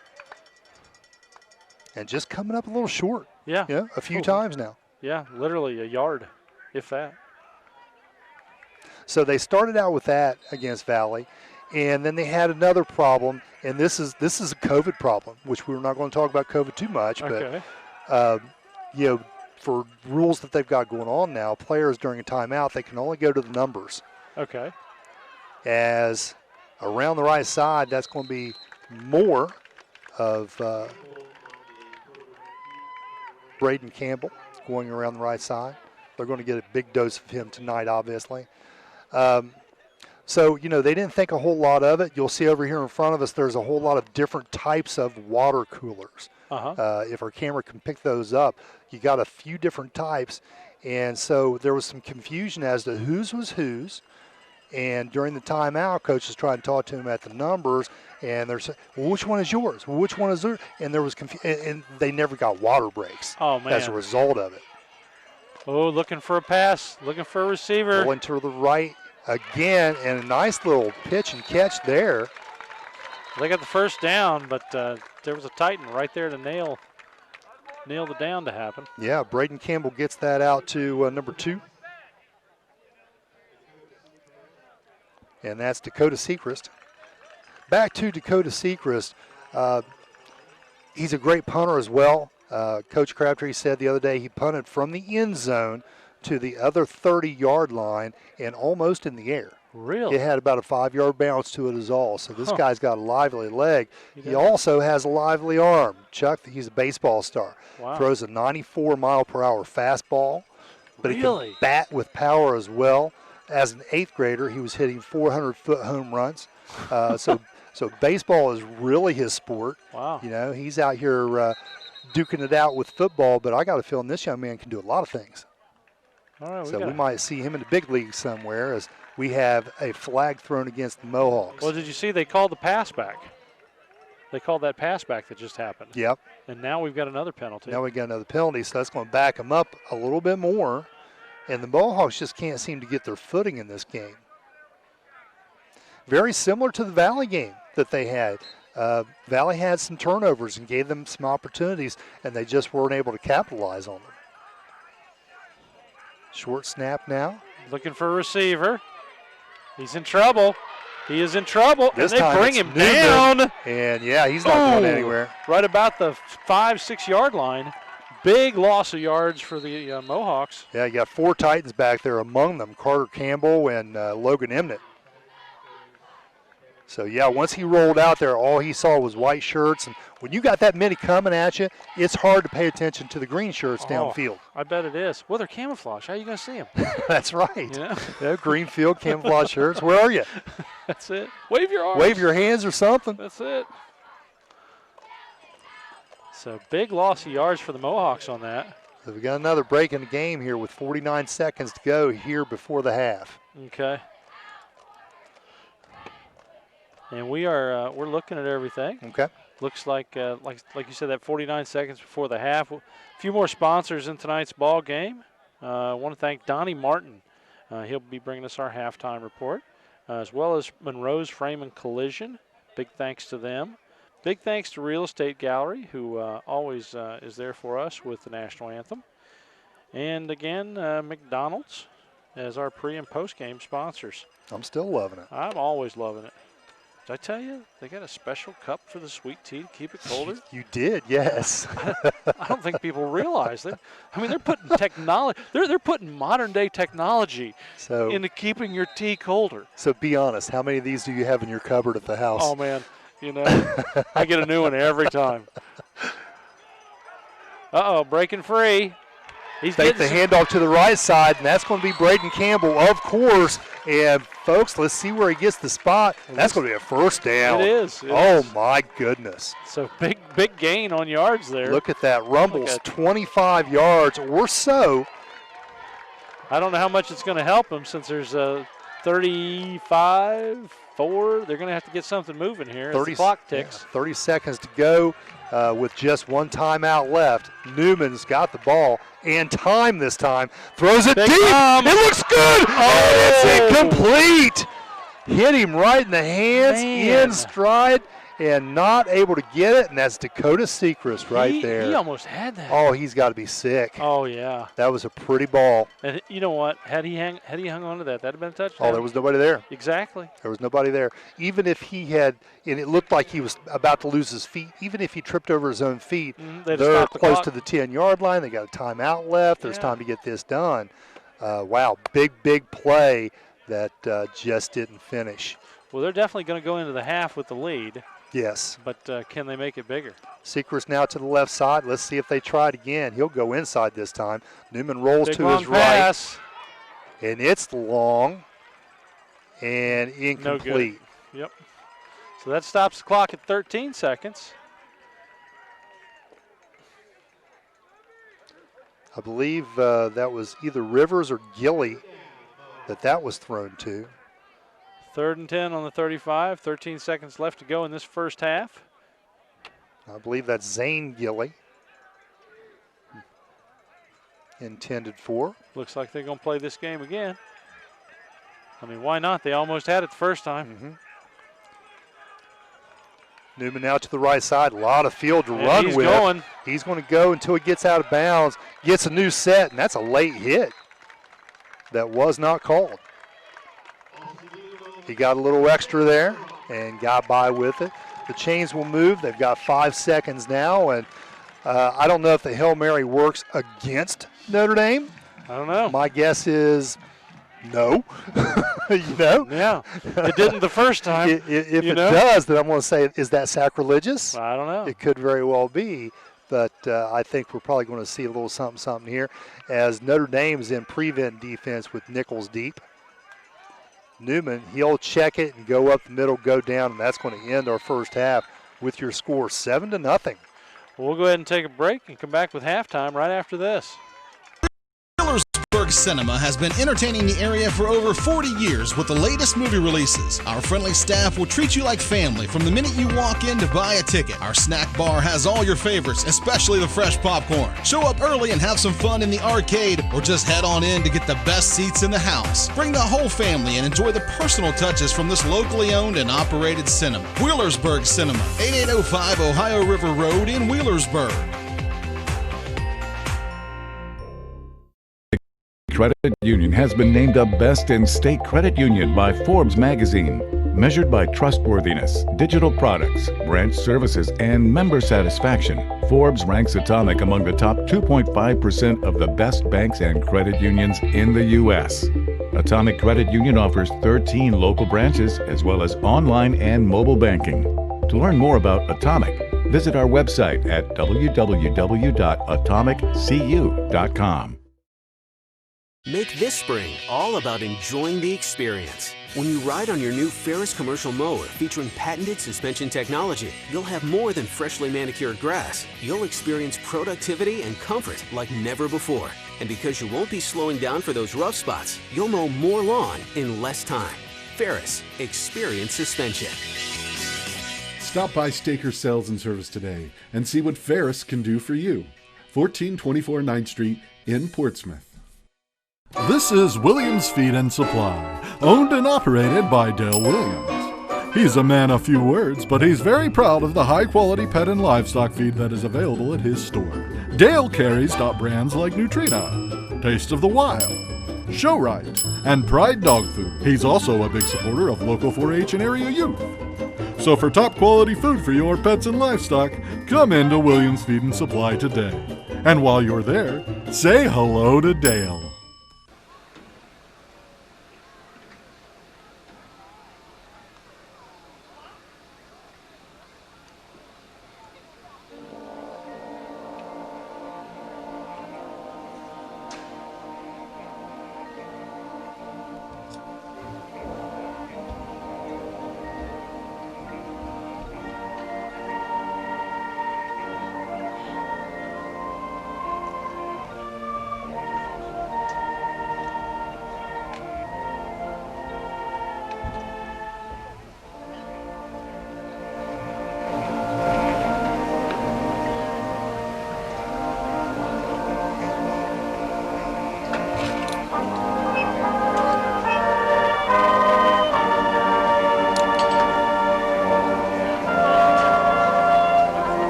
And just coming up a little short. Yeah. A few times now. Yeah, literally a yard, if that. So they started out with that against Valley, and then they had another problem, and this is a COVID problem, which we're not going to talk about COVID too much, okay. But for rules that they've got going on now, players during a timeout, they can only go to the numbers. Okay. As around the right side, that's going to be more of Braden Campbell going around the right side. They're going to get a big dose of him tonight, obviously. So, they didn't think a whole lot of it. You'll see over here in front of us, there's a whole lot of different types of water coolers. If our camera can pick those up, you got a few different types. And so there was some confusion as to whose was whose. And during the timeout, coach was trying to talk to him at the numbers. And they're saying, well, which one is yours? Well, which one is theirs? And there was and they never got water breaks as a result of it. Oh, looking for a pass, looking for a receiver. Going to the right again, and a nice little pitch and catch there. They got the first down, but there was a Titan right there to nail the down to happen. Yeah, Braden Campbell gets that out to number 2. And that's Dakota Sechrist. Back to Dakota Sechrist. He's a great punter as well. Coach Crabtree said the other day he punted from the end zone to the other 30-yard line and almost in the air. Really? It had about a 5-yard bounce to it as all. So this guy's got a lively leg. He also has a lively arm. Chuck, he's a baseball star. Wow. Throws a 94-mile-per-hour fastball. But he can bat with power as well. As an 8th grader, he was hitting 400-foot home runs. So baseball is really his sport. Wow. He's out here duking it out with football, but I got a feeling this young man can do a lot of things. All right, So we might see him in the big league somewhere as we have a flag thrown against the Mohawks. Well, did you see they called the pass back? They called that pass back that just happened. Yep. And now we've got another penalty. Now we got another penalty, so that's going to back them up a little bit more. And the Mohawks just can't seem to get their footing in this game. Very similar to the Valley game that they had. Valley had some turnovers and gave them some opportunities, and they just weren't able to capitalize on them. Short snap now. Looking for a receiver. He's in trouble. He is in trouble. This and they time bring it's him Newman. down. And, yeah, he's not going anywhere. Right about the 5-6 yard line. Big loss of yards for the Mohawks. Yeah, you got 4 Titans back there, among them Carter Campbell and Logan Emnett. So, yeah, once he rolled out there, all he saw was white shirts. And when you got that many coming at you, it's hard to pay attention to the green shirts downfield. I bet it is. Well, they're camouflage. How are you going to see them? That's right. Yeah. Yeah, green field, camouflage shirts. Where are you? That's it. Wave your arms. Wave your hands or something. That's it. So, big loss of yards for the Mohawks on that. So we got another break in the game here with 49 seconds to go here before the half. Okay. And we're looking at everything. Okay. Looks like you said, that 49 seconds before the half. A few more sponsors in tonight's ball game. I want to thank Donnie Martin. He'll be bringing us our halftime report, as well as Monroe's Frame and Collision. Big thanks to them. Big thanks to Real Estate Gallery, who always is there for us with the national anthem. And again, McDonald's as our pre- and post-game sponsors. I'm still loving it. I'm always loving it. Did I tell you they got a special cup for the sweet tea to keep it colder? You did, yes. I don't think people realize that. I mean, they're putting technology. They're putting modern day technology into keeping your tea colder. So be honest, how many of these do you have in your cupboard at the house? Oh man, I get a new one every time. Breaking free. He's Take the handoff to the right side, and that's going to be Braden Campbell, of course. And, folks, let's see where he gets the spot. That's going to be a first down. It is. My goodness. So big gain on yards there. Look at that. Rumbles 25 yards or so. I don't know how much it's going to help him since there's 35-4. They're going to have to get something moving here as the clock ticks. 30 seconds to go. With just one timeout left. Newman's got the ball and time this time. Throws it deep. It looks good. It's incomplete. Hit him right in the hands, in stride, and not able to get it. And that's Dakota Sechrist right there. He almost had that. Oh, he's got to be sick. Oh, yeah. That was a pretty ball. And you know what? Had he hung on to that, that'd have been a touchdown. Oh, there was nobody there. Exactly. There was nobody there. Even if he had, and it looked like he was about to lose his feet, even if he tripped over his own feet, they're close to the 10-yard line. They got a timeout left. There's time to get this done. Wow, big play that just didn't finish. Well, they're definitely going to go into the half with the lead. Yes. But can they make it bigger? Sechrist now to the left side. Let's see if they try it again. He'll go inside this time. Newman rolls to his pass. Right. And it's long and incomplete. No. Yep. So that stops the clock at 13 seconds. I believe that was either Rivers or Gilly that was thrown to. 3rd and 10 on the 35. 13 seconds left to go in this first half. I believe that's Zane Gilly. Intended for. Looks like they're going to play this game again. I mean, why not? They almost had it the first time. Mm-hmm. Newman now to the right side. A lot of field to run with. Going. He's going to go until he gets out of bounds, gets a new set, and that's a late hit that was not called. He got a little extra there and got by with it. The chains will move. They've got 5 seconds now, and I don't know if the Hail Mary works against Notre Dame. I don't know. My guess is no. Yeah, it didn't the first time. If it does, then I'm going to say, is that sacrilegious? I don't know. It could very well be, but I think we're probably going to see a little something here as Notre Dame is in prevent defense with Nichols deep. Newman, he'll check it and go up the middle, go down, and that's going to end our first half with your score 7-0. We'll go ahead and take a break and come back with halftime right after this. Wheelersburg Cinema has been entertaining the area for over 40 years with the latest movie releases. Our friendly staff will treat you like family from the minute you walk in to buy a ticket. Our snack bar has all your favorites, especially the fresh popcorn. Show up early and have some fun in the arcade, or just head on in to get the best seats in the house. Bring the whole family and enjoy the personal touches from this locally owned and operated cinema. Wheelersburg Cinema, 8805 Ohio River Road in Wheelersburg. Credit Union has been named a Best in State Credit Union by Forbes magazine. Measured by trustworthiness, digital products, branch services, and member satisfaction, Forbes ranks Atomic among the top 2.5% of the best banks and credit unions in the U.S. Atomic Credit Union offers 13 local branches as well as online and mobile banking. To learn more about Atomic, visit our website at www.atomiccu.com. Make this spring all about enjoying the experience. When you ride on your new Ferris commercial mower featuring patented suspension technology, you'll have more than freshly manicured grass. You'll experience productivity and comfort like never before. And because you won't be slowing down for those rough spots, you'll mow more lawn in less time. Ferris, experience suspension. Stop by Staker Sales and Service today and see what Ferris can do for you. 1424 9th Street in Portsmouth. This is Williams Feed and Supply, owned and operated by Dale Williams. He's a man of few words, but he's very proud of the high-quality pet and livestock feed that is available at his store. Dale carries top brands like Nutrina, Taste of the Wild, Show-Right, and Pride Dog Food. He's also a big supporter of local 4-H and area youth. So for top-quality food for your pets and livestock, come into Williams Feed and Supply today. And while you're there, say hello to Dale.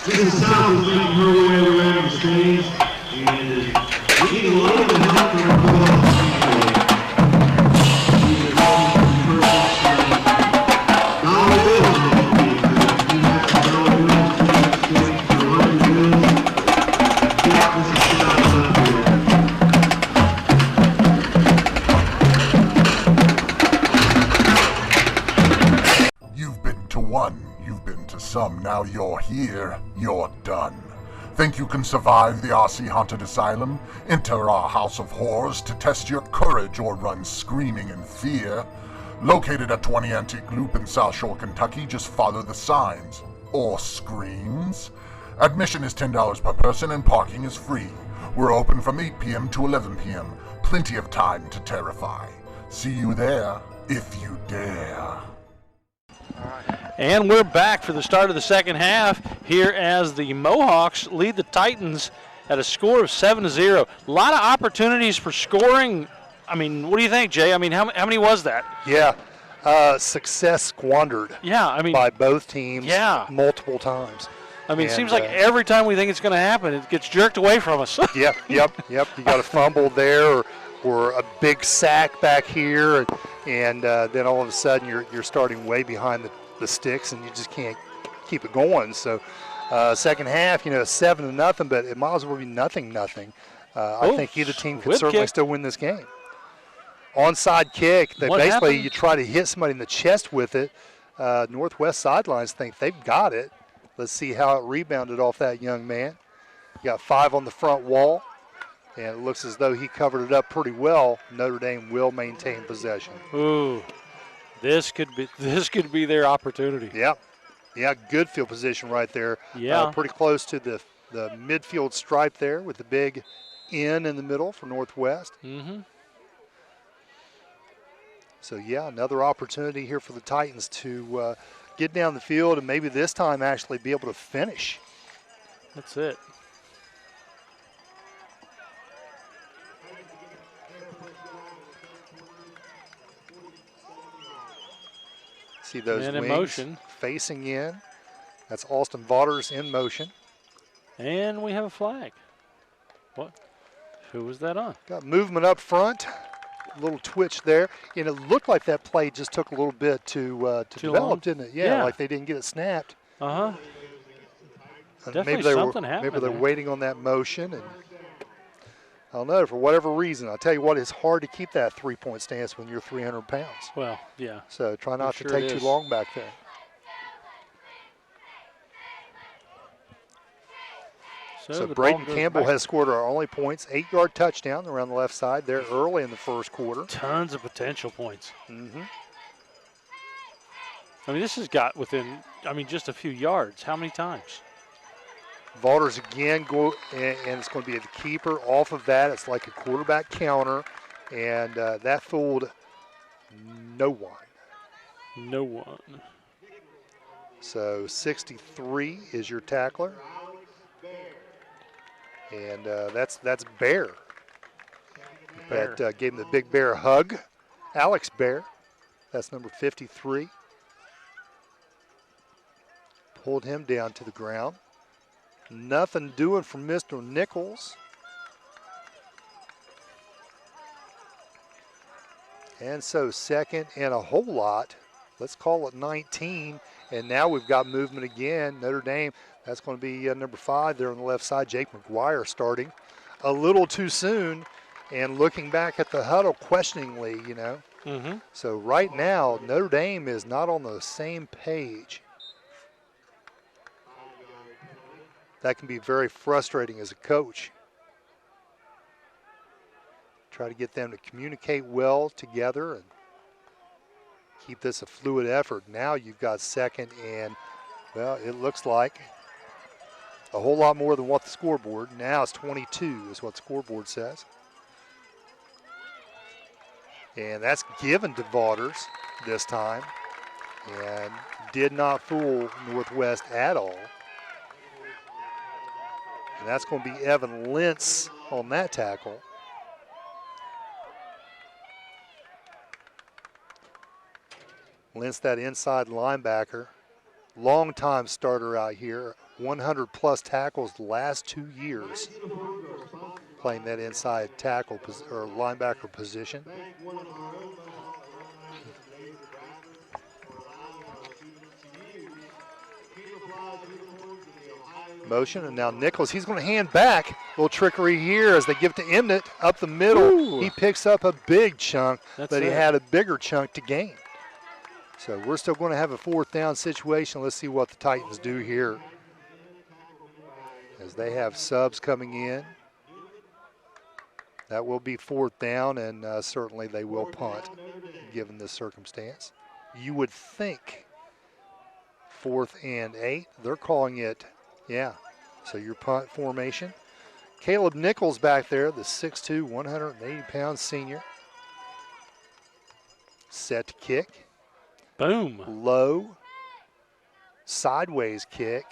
Mrs. South is making her way around the stage and is getting a little bit of help from her football team. She's a dollar bills. You have some dollar bills to exchange for $100 bills. Get Mrs. South up here. You've been to one. You've been to some, now you're here, you're done. Think you can survive the RC Haunted Asylum? Enter our House of Horrors to test your courage or run screaming in fear. Located at 20 Antique Loop in South Shore, Kentucky, just follow the signs. Or screens. Admission is $10 per person and parking is free. We're open from 8 p.m. to 11 p.m. Plenty of time to terrify. See you there, if you dare. And we're back for the start of the second half here as the Mohawks lead the Titans at a score of 7-0. A lot of opportunities for scoring. I mean, what do you think, Jay? I mean, how many was that? Yeah, success squandered. Yeah, I mean, by both teams. Yeah, multiple times. I mean, it seems like every time we think it's going to happen, it gets jerked away from us. Yep. You got a fumble there, or a big sack back here, and then all of a sudden you're starting way behind the sticks, and you just can't keep it going. So second half, 7-0, but it might as well be 0-0. I think either team could certainly still win this game. Onside kick, you try to hit somebody in the chest with it. Northwest sidelines think they've got it. Let's see how it rebounded off that young man. You got 5 on the front wall, and it looks as though he covered it up pretty well. Notre Dame will maintain possession. Ooh. This could be their opportunity. Yeah, good field position right there. Yeah, pretty close to the midfield stripe there with the big N in the middle for Northwest. Mm-hmm. So yeah, another opportunity here for the Titans to get down the field and maybe this time actually be able to finish. That's it. See those wings in motion. Facing in. That's Austin Vaughters in motion. And we have a flag. What? Who was that on? Got movement up front. A little twitch there. And it looked like that play just took a little bit to develop, didn't it? Yeah, like they didn't get it snapped. Uh-huh. Maybe they're waiting on that motion. And I don't know, for whatever reason. I'll tell you what, it's hard to keep that three-point stance when you're 300 pounds. Well, yeah. So try not to take too long back there. So Braden Campbell has scored our only points. 8-yard touchdown around the left side there early in the first quarter. Tons of potential points. Mm-hmm. I mean, this has got within, just a few yards. How many times? Vaughters again go, and it's going to be the keeper. Off of that, it's like a quarterback counter, and that fooled no one. No one. So 63 is your tackler, and that's Bear. That gave him the Big Bear hug. Alex Bear, that's number 53. Pulled him down to the ground. Nothing doing from Mr. Nichols. And so second and a whole lot. Let's call it 19. And now we've got movement again. Notre Dame, that's going to be number 5 there on the left side. Jake McGuire starting a little too soon and looking back at the huddle questioningly, Mm-hmm. So right now, Notre Dame is not on the same page. That can be very frustrating as a coach. Try to get them to communicate well together and keep this a fluid effort. Now you've got second and, well, it looks like a whole lot more than what the scoreboard. Now it's 22 is what the scoreboard says. And that's given to Vaughters this time and did not fool Northwest at all. And that's going to be Evan Lentz on that tackle. Lentz, that inside linebacker, long-time starter out here, 100-plus tackles the last 2 years, playing that inside tackle or linebacker position. Motion, and now Nichols, he's going to hand back. A little trickery here as they give to Emnett up the middle. Ooh. He picks up a big chunk, but he had a bigger chunk to gain. So we're still going to have a 4th down situation. Let's see what the Titans do here as they have subs coming in. That will be 4th down, and certainly they will punt given this circumstance. You would think 4th and 8. They're calling it, yeah, so your punt formation. Caleb Nichols back there, the 6'2", 180-pound senior. Set to kick. Boom. Low, sideways kick.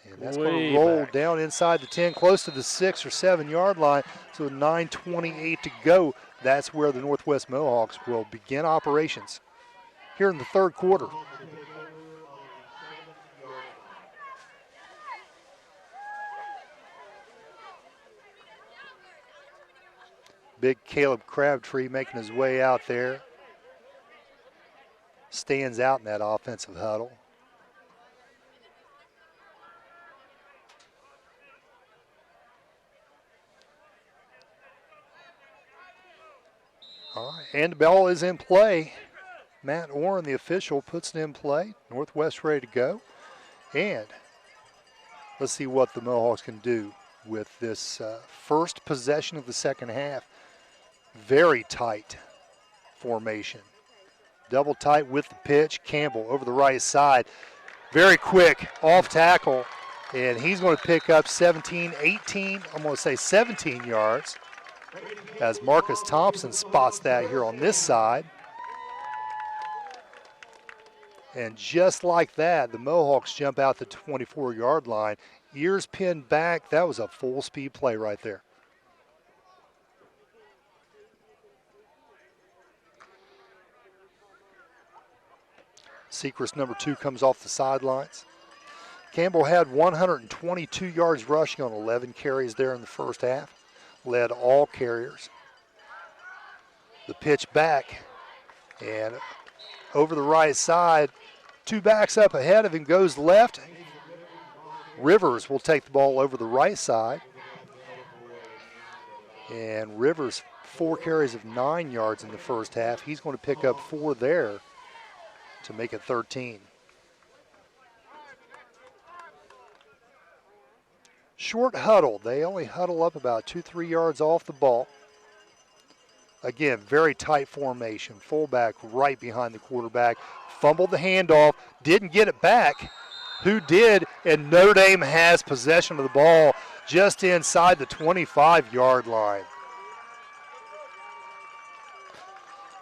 And that's going to roll down inside the 10, close to the 6 or 7 yard line. So 9:28 to go. That's where the Northwest Mohawks will begin operations here in the 3rd quarter. Big Caleb Crabtree making his way out there. Stands out in that offensive huddle. All right, and the ball is in play. Matt Orrin, the official, puts it in play. Northwest ready to go. And let's see what the Mohawks can do with this first possession of the second half. Very tight formation. Double tight with the pitch. Campbell over the right side. Very quick off tackle. And he's going to pick up 17, 18, I'm going to say 17 yards. As Marcus Thompson spots that here on this side. And just like that, the Mohawks jump out the 24-yard line. Ears pinned back. That was a full speed play right there. Sechrist number 2 comes off the sidelines. Campbell had 122 yards rushing on 11 carries there in the first half. Led all carriers. The pitch back and over the right side. 2 backs up ahead of him, goes left. Rivers will take the ball over the right side. And Rivers, 4 carries of 9 yards in the first half. He's going to pick up 4 there to make it 13. Short huddle. They only huddle up about 2-3 yards off the ball. Again, very tight formation. Fullback right behind the quarterback. Fumbled the handoff. Didn't get it back. Who did? And Notre Dame has possession of the ball just inside the 25-yard line.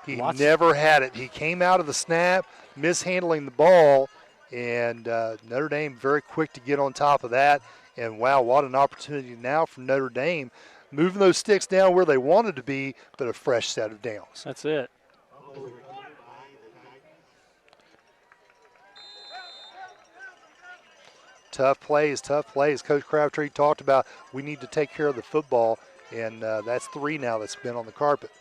He never had it. He came out of the snap, mishandling the ball, and Notre Dame very quick to get on top of that. And, wow, what an opportunity now for Notre Dame. Moving those sticks down where they wanted to be, but a fresh set of downs. That's it. Tough plays. Coach Crabtree talked about we need to take care of the football, and that's 3 now that's been on the carpet.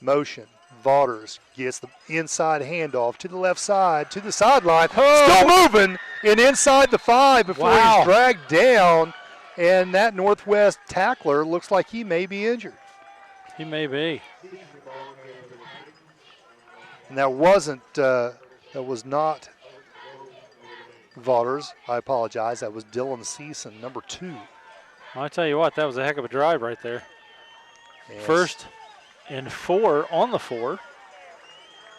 Motion. Vaughters gets the inside handoff to the left side, to the sideline. Still moving and inside the 5 before he's dragged down. And that Northwest tackler looks like he may be injured. He may be. And that was not Vaughters. I apologize. That was Dylan Season, number 2. Well, I tell you what, that was a heck of a drive right there. Yes. 1st and 4 on the 4.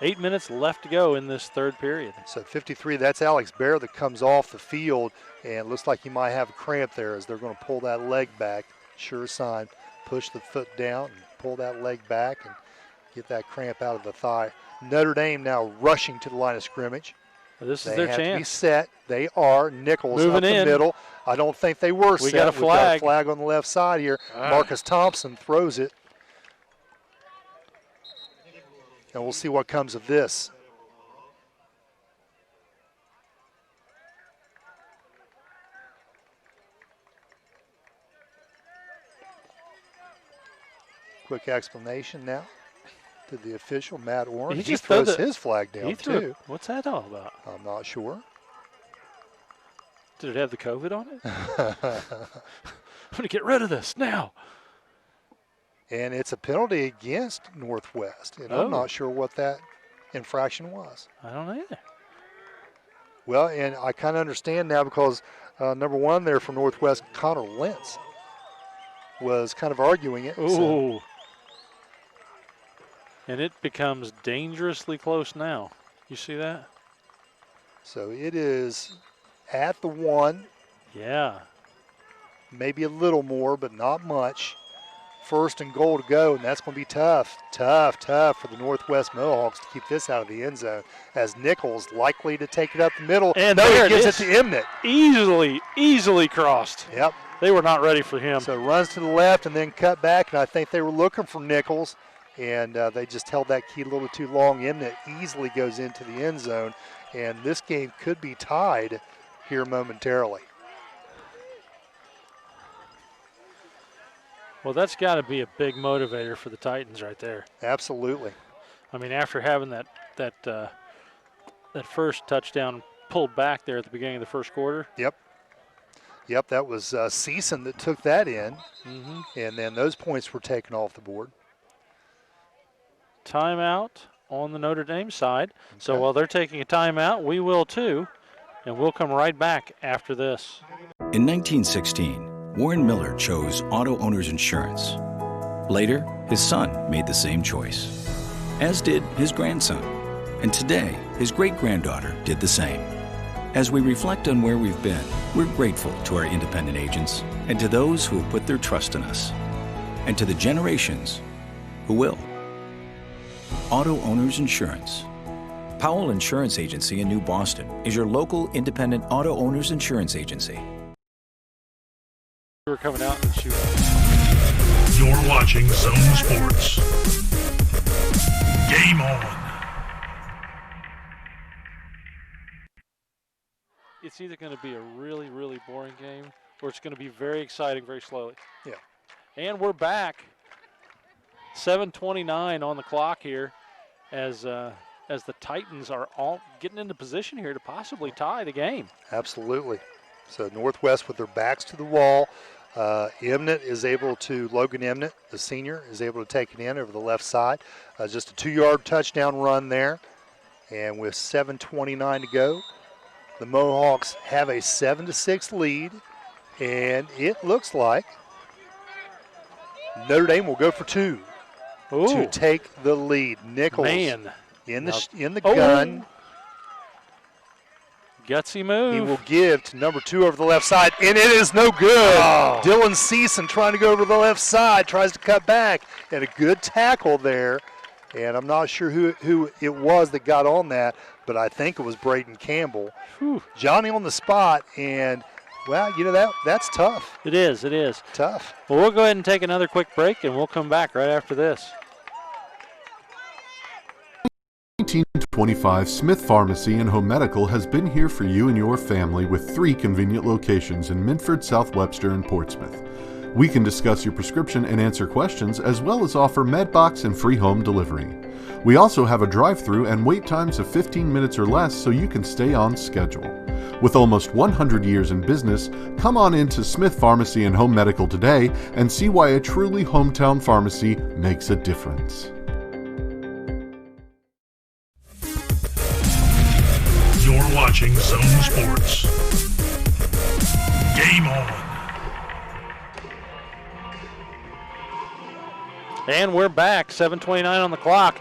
8 minutes left to go in this 3rd period. So 53, that's Alex Bear that comes off the field, and looks like he might have a cramp there as they're going to pull that leg back. Sure sign. Push the foot down and pull that leg back and get that cramp out of the thigh. Notre Dame now rushing to the line of scrimmage. This is They their have to be chance. set. They are. Nichols Moving up the in. middle. I don't think they were We set. got a We've got a flag. flag on the left side here. Marcus Thompson throws it. And we'll see what comes of this. Quick explanation now to the official, Matt Orr. He just throws threw his flag down, too. What's that all about? I'm not sure. Did it have the COVID on it? I'm going to get rid of this now. And it's a penalty against Northwest. And I'm not sure what that infraction was. I don't know either. Well, and I kind of understand now because number one there for Northwest, Connor Lentz, was kind of arguing it. Ooh. So. And it becomes dangerously close now. You see that? So it is at the 1. Yeah. Maybe a little more, but not much. First and goal to go, and that's going to be tough for the Northwest Mohawks to keep this out of the end zone, as Nichols likely to take it up the middle. And no, there he gives it it to Emnett. Easily crossed. Yep. They were not ready for him. So runs to the left and then cut back, and I think they were looking for Nichols, and they just held that key a little too long. Emnett easily goes into the end zone, and this game could be tied here momentarily. Well, that's got to be a big motivator for the Titans right there. Absolutely. I mean, after having that first touchdown pulled back there at the beginning of the first quarter. Yep, that was Season that took that in, and then those points were taken off the board. Timeout on the Notre Dame side. Okay. So while they're taking a timeout, we will too, and we'll come right back after this. In 1916, Warren Miller chose Auto Owners Insurance. Later, his son made the same choice, as did his grandson. And today, his great-granddaughter did the same. As we reflect on where we've been, we're grateful to our independent agents and to those who have put their trust in us, and to the generations who will. Auto Owners Insurance. Powell Insurance Agency in New Boston is your local independent auto owners insurance agency. We're coming out and shoot. You're watching Zone Sports. Game on. It's either going to be a really, really boring game or it's going to be very exciting very slowly. Yeah. And we're back. 7:29 on the clock here as the Titans are all getting into position here to possibly tie the game. Absolutely. So Northwest with their backs to the wall. Emnett is able to, Logan Emnett, the senior, is able to take it in over the left side. Just a 2-yard touchdown run there. And with 7:29 to go, the Mohawks have a 7-6 lead. And it looks like Notre Dame will go for 2 to take the lead. Nichols in the gun. Gutsy move. He will give to number 2 over the left side, and it is no good. Oh. Dylan Season trying to go over the left side, tries to cut back, and a good tackle there. And I'm not sure who it was that got on that, but I think it was Braden Campbell. Whew. Johnny on the spot, and, well, you know, that's tough. It is. Tough. Well, we'll go ahead and take another quick break, and we'll come back right after this. 1925 Smith Pharmacy and Home Medical has been here for you and your family with 3 convenient locations in Minford, South Webster, and Portsmouth. We can discuss your prescription and answer questions, as well as offer MedBox and free home delivery. We also have a drive-through and wait times of 15 minutes or less, so you can stay on schedule. With almost 100 years in business, come on into Smith Pharmacy and Home Medical today and see why a truly hometown pharmacy makes a difference. You're watching Zone Sports. Game on. And we're back, 7:29 on the clock,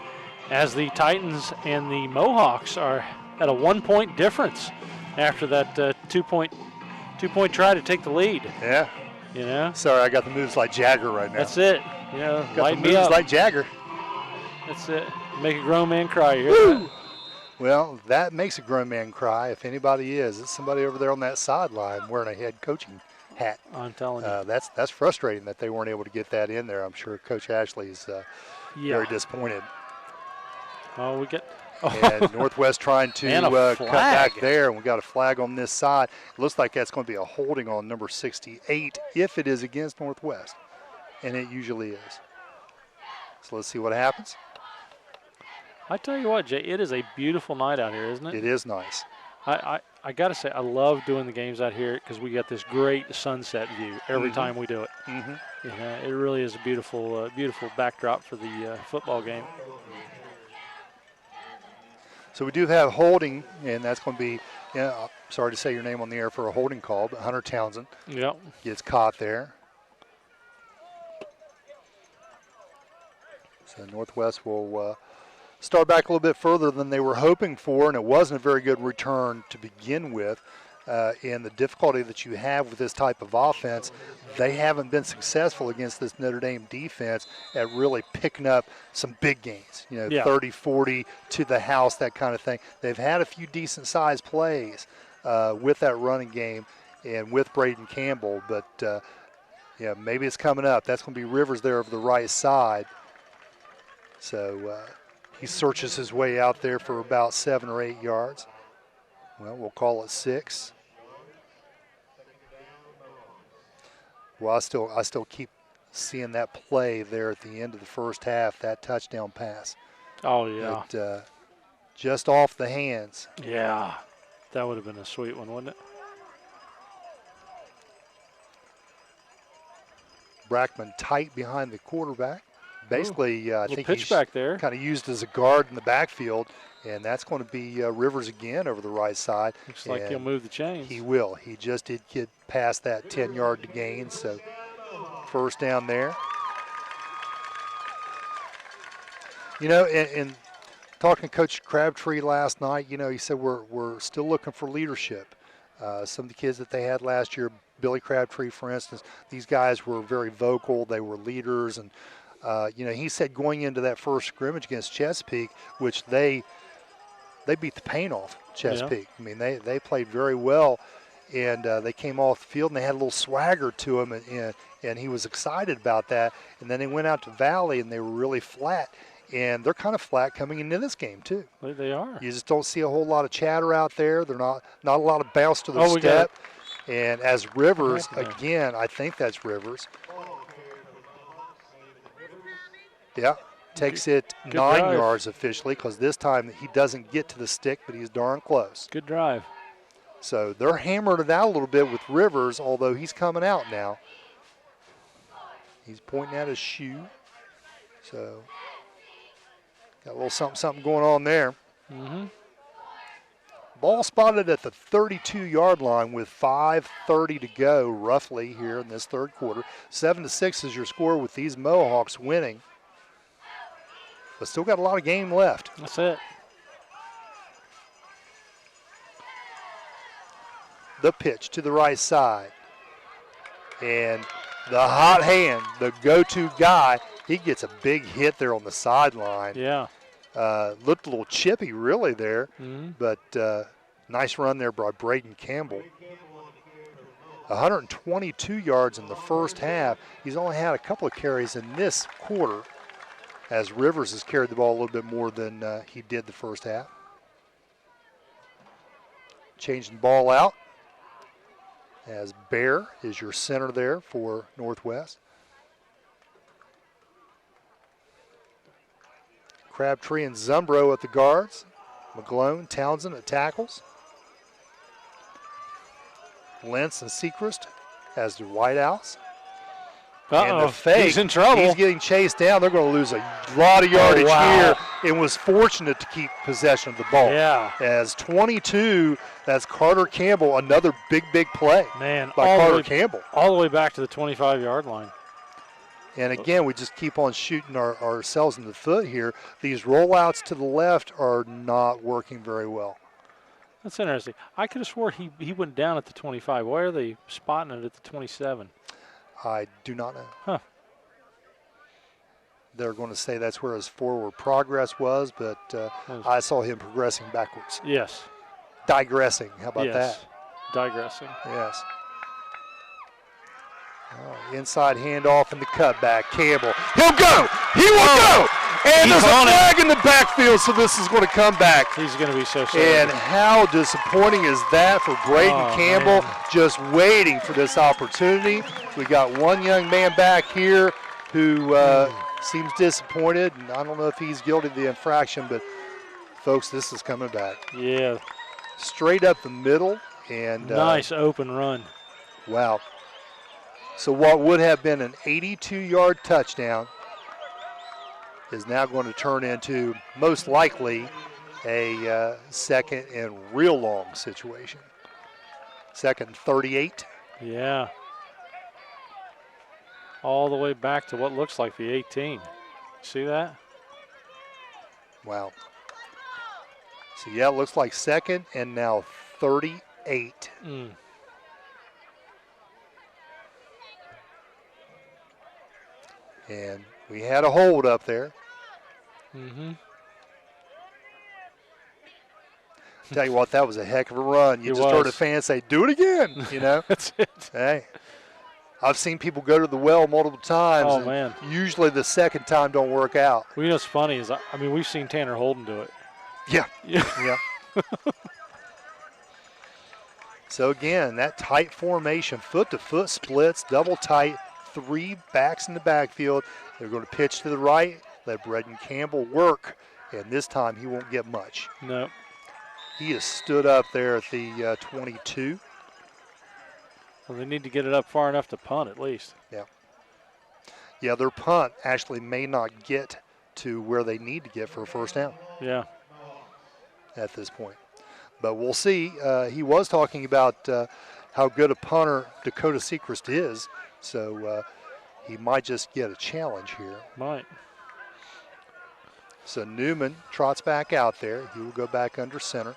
as the Titans and the Mohawks are at a 1-point difference after that two-point try to take the lead. Yeah. You know? Sorry, I got the moves like Jagger right now. That's it. You know, got light the me moves up. like Jagger. That's it. Make a grown man cry. You hear that? Well, that makes a grown man cry. If anybody is, it's somebody over there on that sideline wearing a head coaching hat. I'm telling you. That's frustrating that they weren't able to get that in there. I'm sure Coach Ashley's very disappointed. Oh, we get. And Northwest trying to cut back there, and we got a flag on this side. It looks like that's going to be a holding on number 68 if it is against Northwest, and it usually is. So let's see what happens. I tell you what, Jay, it is a beautiful night out here, isn't it? It is nice. I got to say, I love doing the games out here because we get this great sunset view every time we do it. It really is a beautiful, beautiful backdrop for the football game. So we do have holding, and that's going to be, sorry to say your name on the air for a holding call, but Hunter Townsend gets caught there. So Northwest will start back a little bit further than they were hoping for, and it wasn't a very good return to begin with. And the difficulty that you have with this type of offense, they haven't been successful against this Notre Dame defense at really picking up some big gains, 30, 40 to the house, that kind of thing. They've had a few decent-sized plays with that running game and with Braden Campbell, but maybe it's coming up. That's going to be Rivers there over the right side. So he searches his way out there for about 7 or 8 yards. Well, we'll call it 6. Well, I still keep seeing that play there at the end of the first half, that touchdown pass. Oh, yeah. But, just off the hands. Yeah, that would have been a sweet one, wouldn't it? Brackman tight behind the quarterback. Basically, I think he's back there. Kind of used as a guard in the backfield, and that's going to be Rivers again over the right side. Looks like he'll move the chains. He will. He just did get past that 10-yard gain, so first down there. And talking to Coach Crabtree last night, he said we're still looking for leadership. Some of the kids that they had last year, Billy Crabtree, for instance, these guys were very vocal. They were leaders, and he said going into that first scrimmage against Chesapeake, which they beat the paint off Chesapeake. Yeah. I mean, they played very well, and they came off the field and they had a little swagger to them, and he was excited about that. And then they went out to Valley and they were really flat, and they're kind of flat coming into this game too. They are. You just don't see a whole lot of chatter out there. They're not a lot of bounce to the step. And as Rivers, again, I think that's Rivers. Yeah, takes it 9 yards officially because this time he doesn't get to the stick, but he's darn close. Good drive. So they're hammering it out a little bit with Rivers, although he's coming out now. He's pointing at his shoe. So got a little something going on there. Ball spotted at the 32-yard line with 5:30 to go roughly here in this third quarter. 7-6 is your score with these Mohawks winning. But still got a lot of game left. That's it. The pitch to the right side. And the hot hand, the go-to guy, he gets a big hit there on the sideline. Yeah. Looked a little chippy really there, but nice run there by Braden Campbell. 122 yards in the first half. He's only had a couple of carries in this quarter, as Rivers has carried the ball a little bit more than he did the first half. Changing the ball out, as Bear is your center there for Northwest. Crabtree and Zumbro at the guards. McGlone, Townsend at tackles. Lentz and Sechrist as the wideouts. And the fake, he's in trouble. He's getting chased down. They're going to lose a lot of yardage here, and was fortunate to keep possession of the ball. Yeah. As 22, that's Carter Campbell, another big play by Carter Campbell. All the way back to the 25-yard line. And again, we just keep on shooting ourselves in the foot here. These rollouts to the left are not working very well. That's interesting. I could have swore he went down at the 25. Why are they spotting it at the 27? I do not know. Huh. they're going to say that's where his forward progress was, but I saw him progressing backwards. Yes. Digressing. How about that? Digressing. Yes. Oh, inside handoff and the cutback. Campbell. He'll go. He will go. And there's a flag in the backfield, so this is going to come back. He's going to be so sad. And how disappointing is that for Braden Campbell, just waiting for this opportunity. We got one young man back here who seems disappointed, and I don't know if he's guilty of the infraction, but, folks, this is coming back. Yeah. Straight up the middle. And nice open run. Wow. So what would have been an 82-yard touchdown is now going to turn into, most likely, a second and real long situation. Second and 38. Yeah. All the way back to what looks like the 18. See that? Wow. So, yeah, it looks like second and now 38. And we had a hold up there. Tell you what, that was a heck of a run. You just heard a fan say, do it again, you know. That's it. Hey, I've seen people go to the well multiple times. Oh, man. Usually the second time don't work out. Well, you know what's funny is, I mean, we've seen Tanner Holden do it. Yeah. Yeah. So, again, that tight formation, foot-to-foot splits, double tight, 3 backs in the backfield. They're going to pitch to the right, let Braden Campbell work, and this time he won't get much. No. He is stood up there at the 22. Well, they need to get it up far enough to punt at least. Yeah. Yeah, their punt actually may not get to where they need to get for a first down. Yeah. At this point. But we'll see. He was talking about how good a punter Dakota Sechrist is, so he might just get a challenge here. Might. So Newman trots back out there. He will go back under center.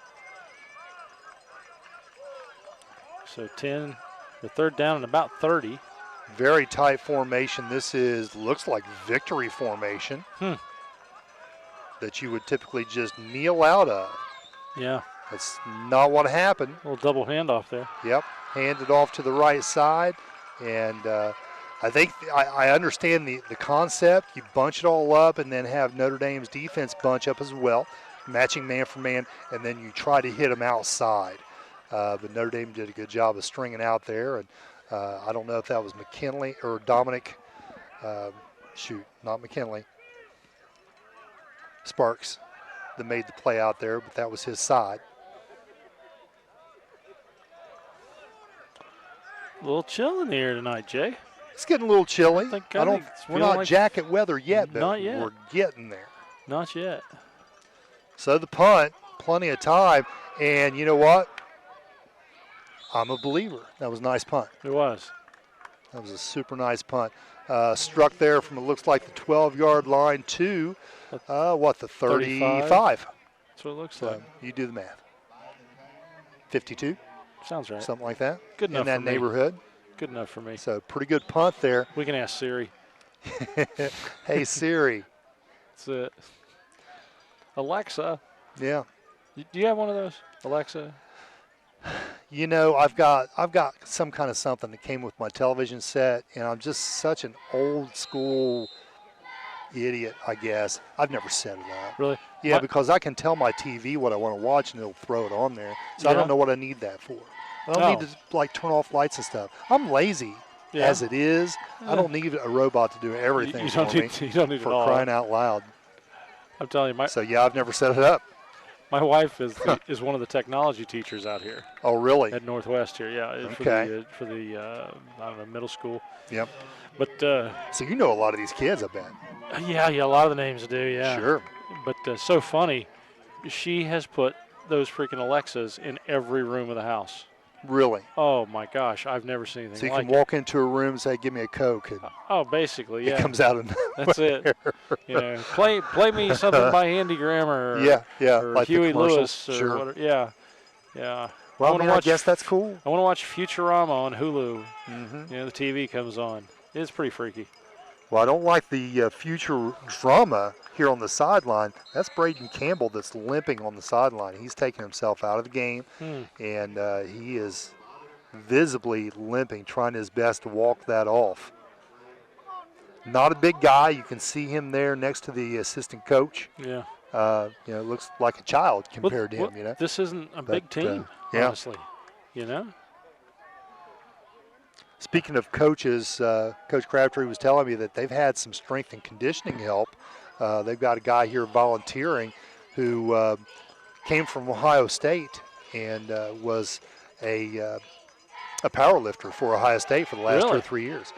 So 10, the third down and about 30. Very tight formation. This looks like victory formation that you would typically just kneel out of. Yeah. That's not what happened. A little double handoff there. Yep. Handed off to the right side. And I think I understand the concept. You bunch it all up and then have Notre Dame's defense bunch up as well, matching man for man, and then you try to hit them outside. But Notre Dame did a good job of stringing out there. And I don't know if that was McKinley or Dominic. Not McKinley. Sparks that made the play out there, but that was his side. A little chill in the air tonight, Jay. It's getting a little chilly. We're not like jacket weather yet, but not yet. We're getting there. Not yet. So the punt, plenty of time, and you know what? I'm a believer. That was a nice punt. It was. That was a super nice punt. Struck there from, it looks like the 12-yard line to, the 35? That's what it looks like. You do the math. 52? Sounds right. Something like that. Good enough in that for me. neighborhood. Good enough for me. So pretty good punt there. We can ask Siri. Hey, Siri. That's it. Alexa. Yeah. Do you have one of those, Alexa? You know, I've got some kind of something that came with my television set, and I'm just such an old school idiot, I guess. I've never set it up. Really? Yeah, because I can tell my TV what I want to watch, and it'll throw it on there. So I don't know what I need that for. I don't need to like turn off lights and stuff. I'm lazy as it is. I don't need a robot to do everything for me. You don't need for it all. crying out loud. I'm telling you, so yeah, I've never set it up. My wife is one of the technology teachers out here. Oh, really? At Northwest here, yeah. Okay. For the I don't know, middle school. Yep. But so you know a lot of these kids, I bet. Yeah, a lot of the names do, yeah. Sure. But so funny, she has put those freaking Alexas in every room of the house. Really? Oh my gosh, I've never seen anything like it. like So you can walk into a room and say, "Give me a Coke." And oh, basically, yeah. It comes out of That's it. You know, play me something by Andy Grammer. Or, or like Huey Lewis. Or sure. Whatever. Yeah, yeah. Well, I guess that's cool. I want to watch Futurama on Hulu. Mm-hmm. You know, the TV comes on. It's pretty freaky. Well, I don't like the future drama here on the sideline. That's Braden Campbell that's limping on the sideline. He's taking himself out of the game, and he is visibly limping, trying his best to walk that off. Not a big guy. You can see him there next to the assistant coach. Yeah. Looks like a child compared to him, This isn't a big team, honestly, Speaking of coaches, Coach Crabtree was telling me that they've had some strength and conditioning help. They've got a guy here volunteering who came from Ohio State and was a power lifter for Ohio State for the last 2 or 3 years.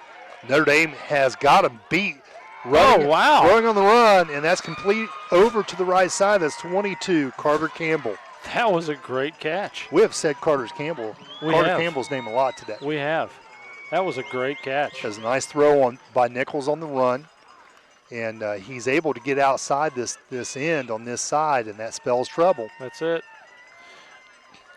Notre Dame has got him beat. Running on the run, and that's complete over to the right side. That's 22, Carter Campbell. That was a great catch. We have said Carter Campbell's name a lot today. We have. That was a great catch. That's a nice throw by Nichols on the run, and he's able to get outside this end on this side, and that spells trouble. That's it.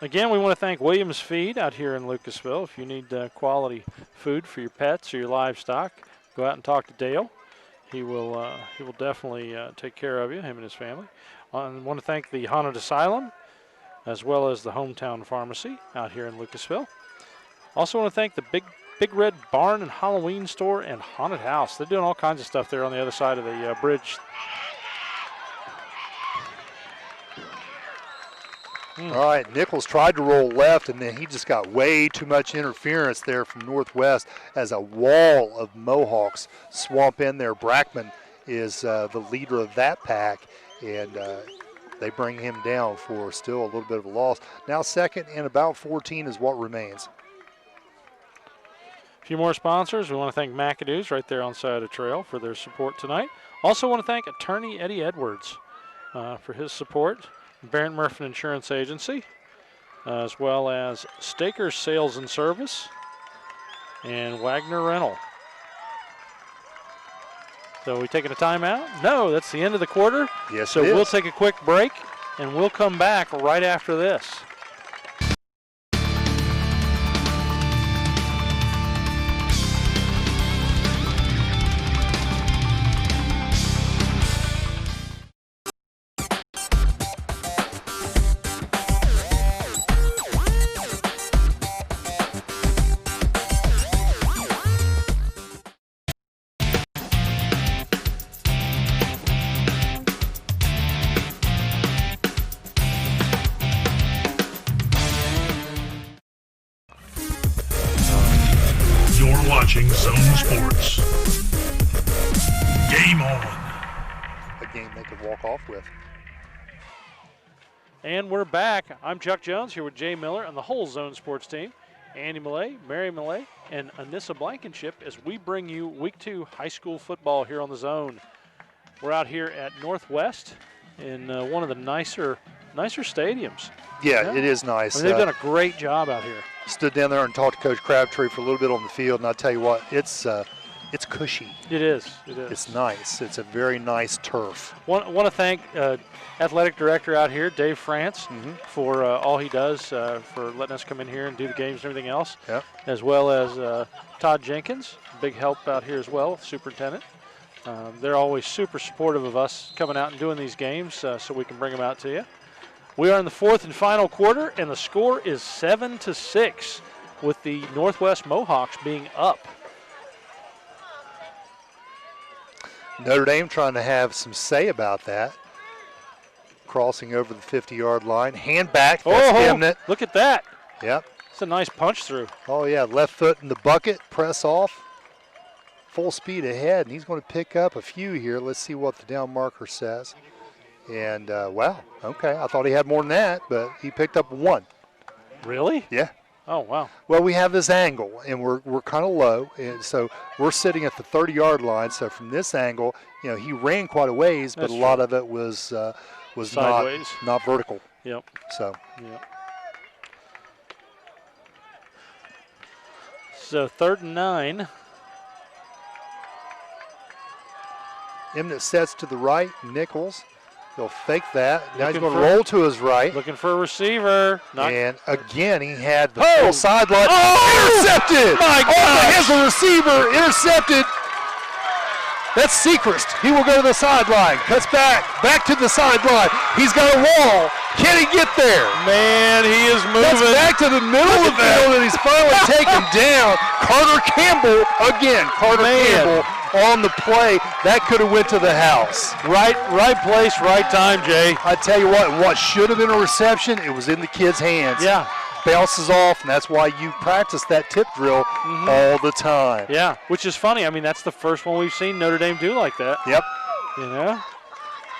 Again, we want to thank Williams Feed out here in Lucasville. If you need quality food for your pets or your livestock, go out and talk to Dale. He will definitely take care of you, him and his family. I want to thank the Haunted Asylum as well as the Hometown Pharmacy out here in Lucasville. Also want to thank the Big Red Barn and Halloween Store and Haunted House. They're doing all kinds of stuff there on the other side of the bridge. All right, Nichols tried to roll left, and then he just got way too much interference there from Northwest as a wall of Mohawks swamp in there. Brackman is the leader of that pack, and they bring him down for still a little bit of a loss. Now 2nd and about 14 is what remains. A few more sponsors. We want to thank McAdoo's right there on side of trail for their support tonight. Also want to thank attorney Eddie Edwards for his support. Barrett Murphy Insurance Agency, as well as Staker's Sales and Service, and Wagner Rental. So are we taking a timeout? No, that's the end of the quarter. Yes, so we'll take a quick break, and we'll come back right after this. Watching Zone Sports. Game on. A game they could walk off with. And we're back. I'm Chuck Jones here with Jay Miller and the whole Zone Sports team. Andy Millay, Mary Millay, and Anissa Blankenship as we bring you Week 2 high school football here on the Zone. We're out here at Northwest in one of the nicer stadiums. Yeah, it is nice. I mean, they've done a great job out here. Stood down there and talked to Coach Crabtree for a little bit on the field, and I'll tell you what, it's cushy. It is. It's nice. It's a very nice turf. Want to thank athletic director out here, Dave France, for all he does for letting us come in here and do the games and everything else, as well as Todd Jenkins, big help out here as well, superintendent. They're always super supportive of us coming out and doing these games so we can bring them out to you. We are in the 4th and final quarter, and the score is 7-6 with the Northwest Mohawks being up. Notre Dame trying to have some say about that. Crossing over the 50-yard line. Hand back. That's look at that. Yep. It's a nice punch through. Oh, yeah. Left foot in the bucket. Press off. Full speed ahead, and he's going to pick up a few here. Let's see what the down marker says. And, wow, okay. I thought he had more than that, but he picked up 1. Really? Yeah. Oh, wow. Well, we have this angle, and we're kind of low, and so we're sitting at the 30-yard line. So from this angle, he ran quite a ways, but a lot of it was sideways, not vertical. Yep. So. Yep. So 3rd and 9. Emnett sets to the right. Nichols. He'll fake that. Now he's going to roll to his right. Looking for a receiver. And again, he had the full sideline. Intercepted! My God! Here's the receiver. Intercepted. That's Sechrist. He will go to the sideline. Cuts back to the sideline. He's got a wall. Can he get there? Man, he is moving. That's back to the middle of the field, and he's finally taken down. Carter Campbell again. Campbell on the play. That could have went to the house. Right place, right time, Jay. I tell you what should have been a reception, it was in the kid's hands. Yeah. Bounces off, and that's why you practice that tip drill all the time. Yeah, which is funny. I mean, that's the first one we've seen Notre Dame do like that. Yep. You know?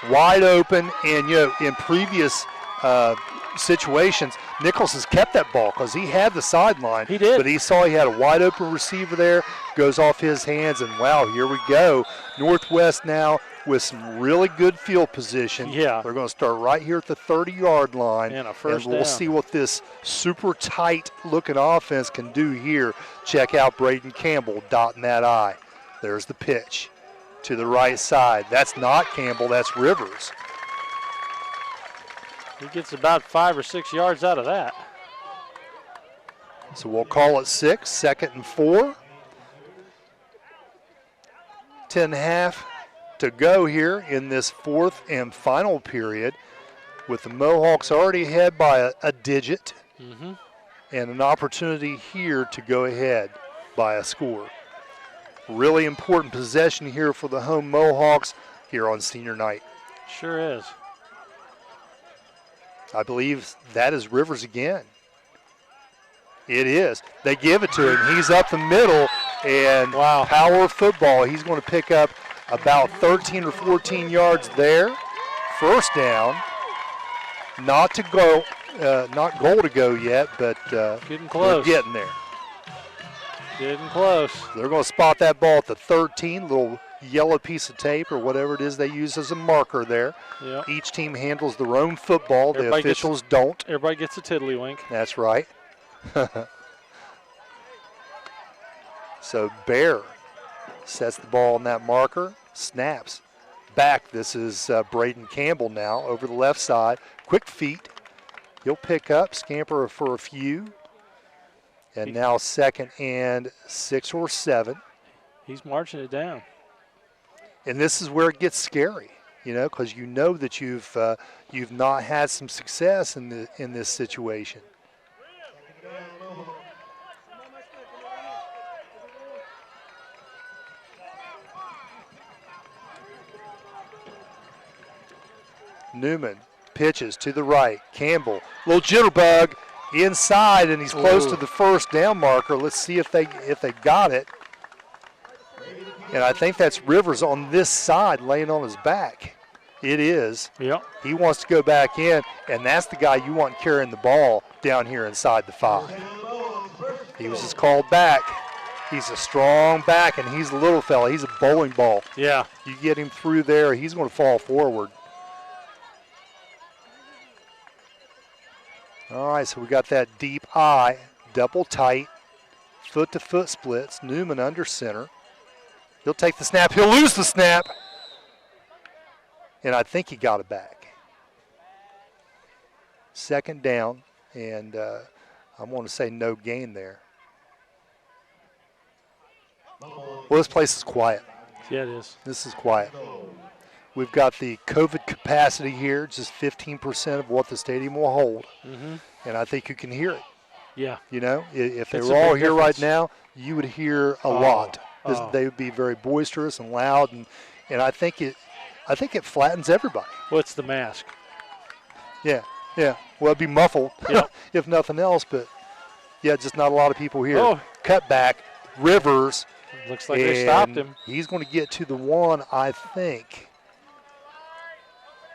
Wide open, and in previous situations, Nichols has kept that ball because he had the sideline. He did. But he saw he had a wide open receiver there, goes off his hands, and wow, here we go. Northwest now with some really good field position. Yeah. They're going to start right here at the 30-yard line. And a first we'll down. see what this super tight-looking offense can do here. Check out Braden Campbell dotting that I. There's the pitch to the right side. That's not Campbell, that's Rivers. He gets about 5 or 6 yards out of that. So we'll call it 6, 2nd and 4. 10.5 to go here in this 4th and final period, with the Mohawks already ahead by a digit and an opportunity here to go ahead by a score. Really important possession here for the home Mohawks here on senior night. Sure is. I believe that is Rivers again. It is. They give it to him. He's up the middle, and power football. He's going to pick up about 13 or 14 yards there. First down. Not goal to go yet, but getting close. They're getting there. Getting close. They're going to spot that ball at the 13, little yellow piece of tape or whatever it is they use as a marker there. Yeah. Each team handles their own football. The officials don't. Everybody gets a tiddlywink. That's right. So Bear sets the ball on that marker, snaps back. This is Braden Campbell now over the left side. Quick feet. He'll pick up, scamper for a few. And now 2nd and 6 or 7. He's marching it down. And this is where it gets scary, because you know that you've not had some success in this situation. Newman pitches to the right. Campbell, little jitterbug inside, and he's close to the first down marker. Let's see if they got it. And I think that's Rivers on this side laying on his back. It is. Yep. He wants to go back in, and that's the guy you want carrying the ball down here inside the 5. He was just called back. He's a strong back, and he's a little fella. He's a bowling ball. Yeah. You get him through there, he's going to fall forward. All right, so we got that deep I, double tight, foot-to-foot splits. Newman under center. He'll take the snap. He'll lose the snap. And I think he got it back. 2nd down, and I want to say no gain there. Well, this place is quiet. Yeah, it is. This is quiet. We've got the COVID capacity here, just 15% of what the stadium will hold. And I think you can hear it. Yeah. If they were all here right now, you would hear a lot. They would be very boisterous and loud, and I think it flattens everybody. Well, it's the mask. Yeah. Well, it'd be muffled, if nothing else, but just not a lot of people here. Oh. Cut back, Rivers. Looks like they stopped him. He's going to get to the 1, I think.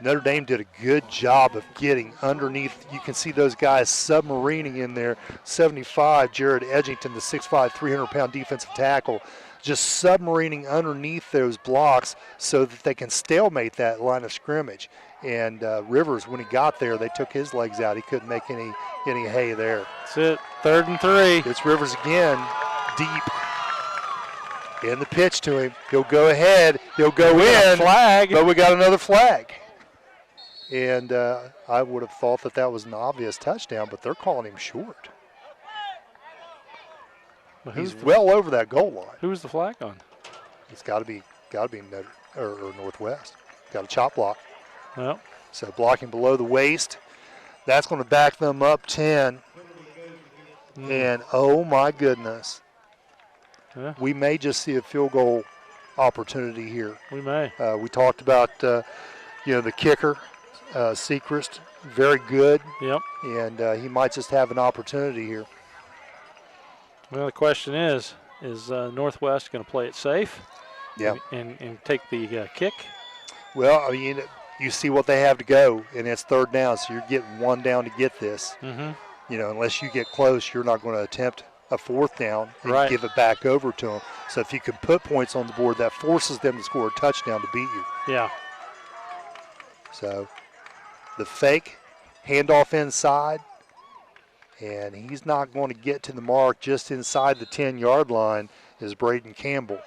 Notre Dame did a good job of getting underneath. You can see those guys submarining in there. 75, Jared Edgington, the 6'5", 300-pound defensive tackle, just submarining underneath those blocks so that they can stalemate that line of scrimmage. And Rivers, when he got there, they took his legs out. He couldn't make any hay there. That's it, 3rd and 3. It's Rivers again, deep. In the pitch to him. He'll go ahead. He'll go in. Flag. But we got another flag. And I would have thought that was an obvious touchdown, but they're calling him short. He's well over that goal line. Who was the flag on? It's got to got to be or Northwest. Got a chop block. Well. So blocking below the waist. That's going to back them up 10. And, oh, my goodness. Yeah. We may just see a field goal opportunity here. We may. We talked about, the kicker, Sechrist, very good. Yep. And he might just have an opportunity here. Well, the question is Northwest going to play it safe? Yeah. And take the kick? Well, I mean, you see what they have to go, and it's third down, so you're getting one down to get this. Mm-hmm. Unless you get close, you're not going to attempt a fourth down and give it back over to them. So if you can put points on the board, that forces them to score a touchdown to beat you. Yeah. So the fake, handoff inside, and he's not going to get to the mark just inside the 10-yard line is Braden Campbell.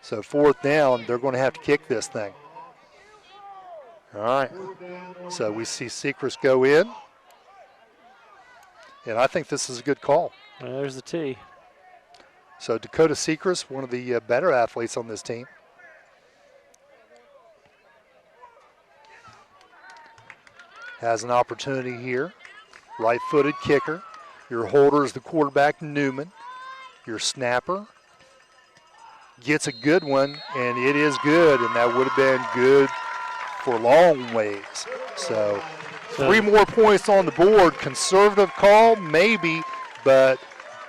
So fourth down, they're going to have to kick this thing. All right. So we see Sechrist go in. And I think this is a good call. There's the tee. So Dakota Sechrist, one of the better athletes on this team. Has an opportunity here. Right-footed kicker. Your holder is the quarterback, Newman. Your snapper gets a good one, and it is good, and that would have been good for long ways. So 3 more points on the board. Conservative call, maybe, but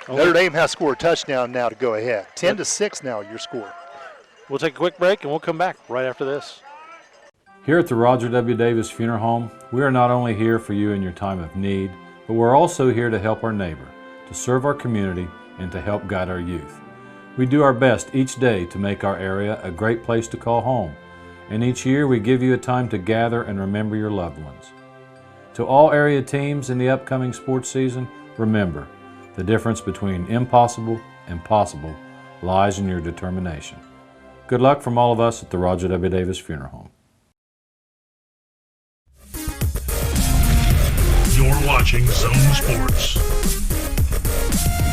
Notre Dame has to score a touchdown now to go ahead. 10-6 now, your score. We'll take a quick break, and we'll come back right after this. Here at the Roger W. Davis Funeral Home, we are not only here for you in your time of need, but we're also here to help our neighbor, to serve our community, and to help guide our youth. We do our best each day to make our area a great place to call home, and each year we give you a time to gather and remember your loved ones. To all area teams in the upcoming sports season, remember, the difference between impossible and possible lies in your determination. Good luck from all of us at the Roger W. Davis Funeral Home. You're watching Zone Sports.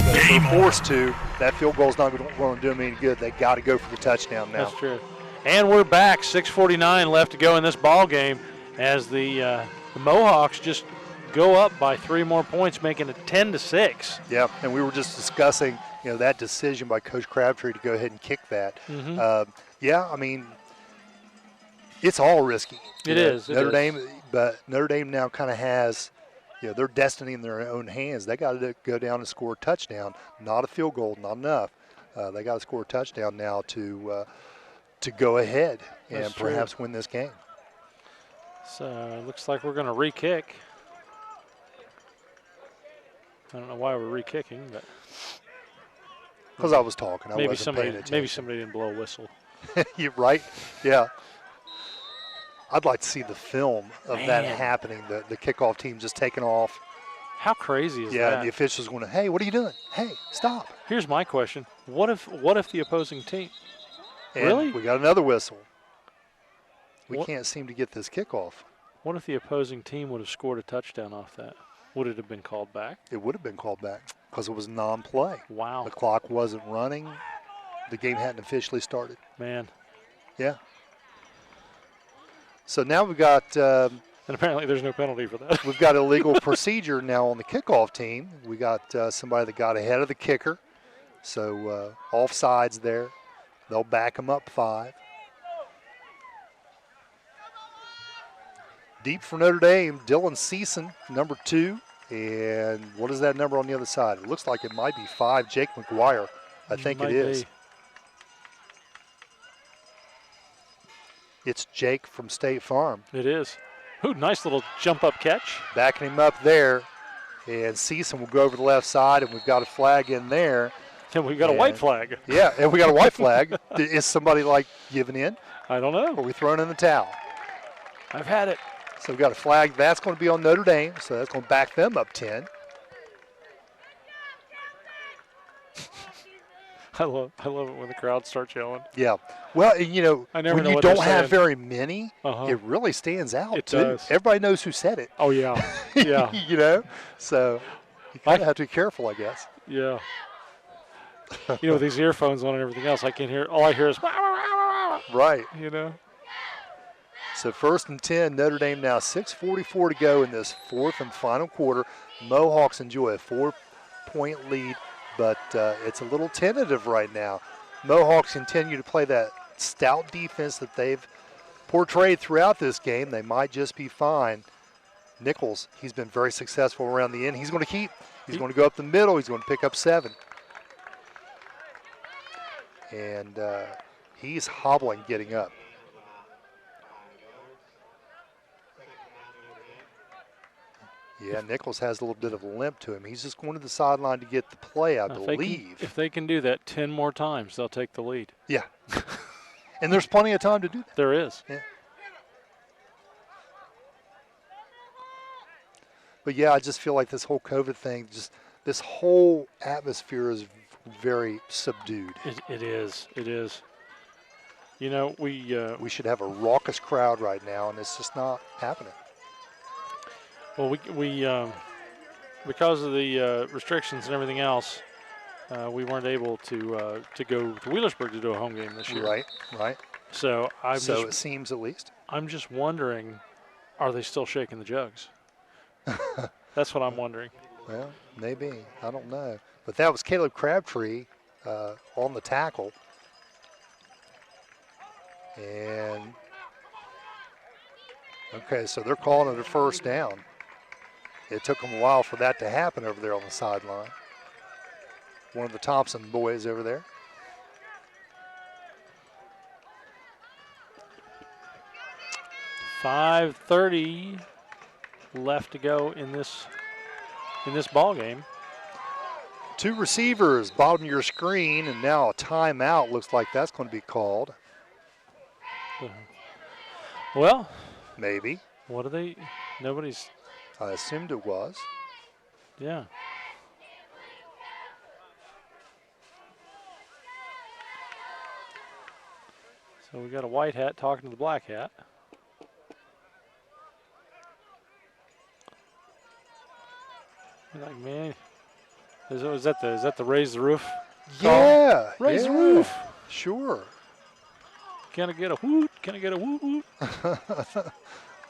If they're forced to, that field goal is not going to do them any good. They got to go for the touchdown now. That's true. And we're back. 6:49 left to go in this ball game as the Mohawks just go up by 3 more points, making it 10-6. Yeah, and we were just discussing, that decision by Coach Crabtree to go ahead and kick that. Mm-hmm. Yeah, I mean, it's all risky. It is. Notre Dame, but Notre Dame now kind of has, their destiny in their own hands. They got to go down and score a touchdown, not a field goal, not enough. They got to score a touchdown now to go ahead and perhaps win this game. So it looks like we're going to re-kick. I don't know why we're re-kicking, but because I was talking, I wasn't paying attention. Maybe somebody didn't blow a whistle. You're right. Yeah. I'd like to see the film of that happening. The kickoff team just taking off. How crazy is that? Yeah, and the officials going, "Hey, what are you doing? Hey, stop!" Here's my question: What if the opposing team? And really? We got another whistle. We can't seem to get this kickoff. What if the opposing team would have scored a touchdown off that? Would it have been called back? It would have been called back because it was non-play. Wow. The clock wasn't running. The game hadn't officially started. Man. Yeah. So now we've got and apparently there's no penalty for that. We've got illegal procedure now on the kickoff team. We got somebody that got ahead of the kicker. So offsides there. They'll back them up 5. Deep for Notre Dame, Dylan Season, number 2. And what is that number on the other side? It looks like it might be 5, Jake McGuire. I think it is. It's Jake from State Farm. It is. Ooh, nice little jump-up catch. Backing him up there. And Season will go over the left side, and we've got a flag in there. And we've got a white flag. Yeah, and we got a white flag. Is somebody, giving in? I don't know. Or are we throwing in the towel? I've had it. So we've got a flag. That's going to be on Notre Dame, so that's going to back them up 10. I love it when the crowd starts yelling. Yeah. Well, when you don't have very many, it really stands out, it too. Does. Everybody knows who said it. Oh, yeah. Yeah. So you kind of have to be careful, I guess. Yeah. With these earphones on and everything else, I can hear, all I hear is, Right. You know. So 1st and 10, Notre Dame now 6:44 to go in this 4th and final quarter. Mohawks enjoy a 4-point lead, but it's a little tentative right now. Mohawks continue to play that stout defense that they've portrayed throughout this game. They might just be fine. Nichols, he's been very successful around the end. He's going to keep. He's going to go up the middle. He's going to pick up 7. And he's hobbling getting up. Yeah, Nichols has a little bit of a limp to him. He's just going to the sideline to get the play, I believe. If they can do that 10 more times, they'll take the lead. Yeah. And there's plenty of time to do that. There is. Yeah. But, yeah, I just feel like this whole COVID thing, this whole atmosphere is very subdued. It is. It is. You know, we should have a raucous crowd right now, and it's just not happening. Well, we because of the restrictions and everything else, we weren't able to go to Wheelersburg to do a home game this year. Right. So it seems at least. I'm just wondering, are they still shaking the jugs? That's what I'm wondering. Well, maybe. I don't know. But that was Caleb Crabtree on the tackle. And, okay, so they're calling it a first down. It took them a while for that to happen over there on the sideline. One of the Thompson boys over there. .5:30 left to go in this ball game. 2 receivers, bottom of your screen, and now a timeout looks like that's going to be called. Well, maybe. What are they? Nobody's. I assumed it was. Yeah. So we got a white hat talking to the black hat. You're like, man, is that the raise the roof? Yeah. Raise the roof. Sure. Can I get a woot? Can I get a woot woot?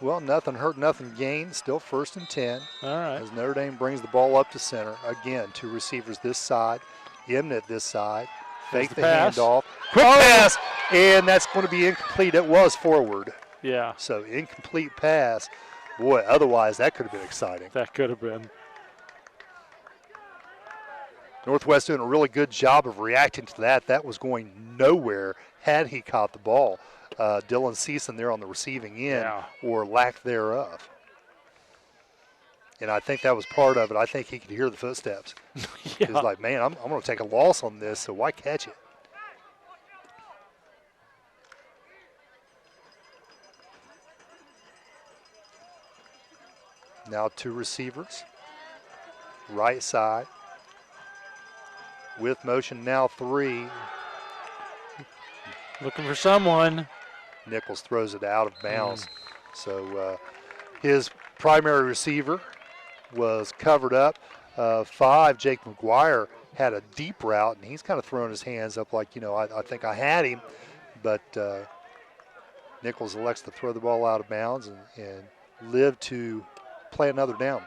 Well, nothing hurt, nothing gained. Still 1st and 10. All right. As Notre Dame brings the ball up to center. Again, 2 receivers this side. Yemnit this side. Fake the handoff. Quick pass. And that's going to be incomplete. It was forward. Yeah. So incomplete pass. Boy, otherwise that could have been exciting. That could have been. Northwest doing a really good job of reacting to that. That was going nowhere had he caught the ball. Dylan Season there on the receiving end, or lack thereof. And I think that was part of it. I think he could hear the footsteps. He was like, man, I'm going to take a loss on this, so why catch it? Now 2 receivers. Right side. With motion now 3. Looking for someone. Nichols throws it out of bounds. So his primary receiver was covered up. 5, Jake McGuire, had a deep route, and he's kind of throwing his hands up like, I think I had him. But Nichols elects to throw the ball out of bounds and live to play another down.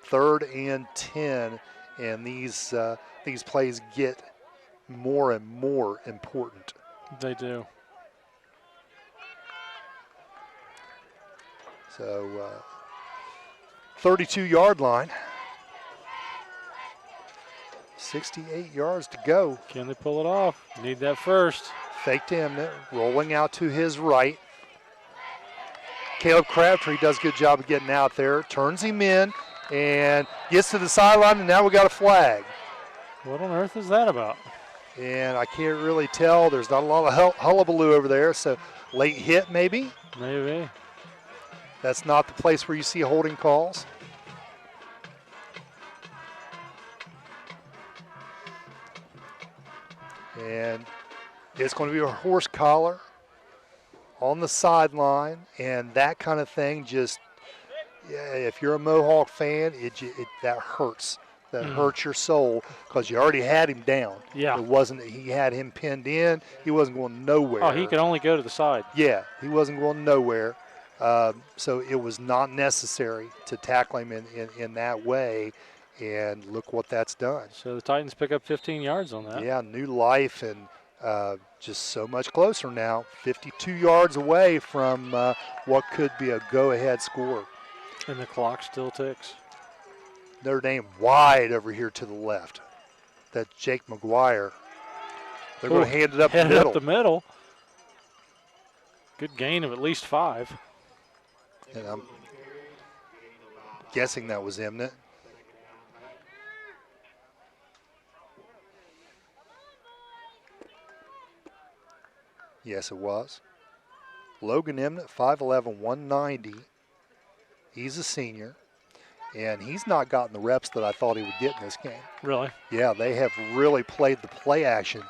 3rd and 10, and these plays get more and more important. They do. So 32-yard line. 68 yards to go. Can they pull it off? Need that first. Fake to him, rolling out to his right. Caleb Crabtree does a good job of getting out there, turns him in, and gets to the sideline, and now we got a flag. What on earth is that about? And I can't really tell. There's not a lot of hullabaloo over there, so late hit maybe? Maybe. That's not the place where you see holding calls. And it's going to be a horse collar on the sideline, and that kind of thing just, if you're a Mohawk fan, that hurts that hurts your soul because you already had him down. Yeah. It wasn't that he had him pinned in. He wasn't going nowhere. Oh, he could only go to the side. Yeah, he wasn't going nowhere. So it was not necessary to tackle him in that way. And look what that's done. So the Titans pick up 15 yards on that. Yeah, new life and just so much closer now. 52 yards away from what could be a go-ahead score. And the clock still ticks. Notre Dame wide over here to the left. That's Jake McGuire. They're going to hand it up the middle. Up the middle. Good gain of at least 5. And I'm guessing that was imminent. Yes, it was. Logan Imnett, 5'11", 190. He's a senior, and he's not gotten the reps that I thought he would get in this game. Really? Yeah, they have really played the play action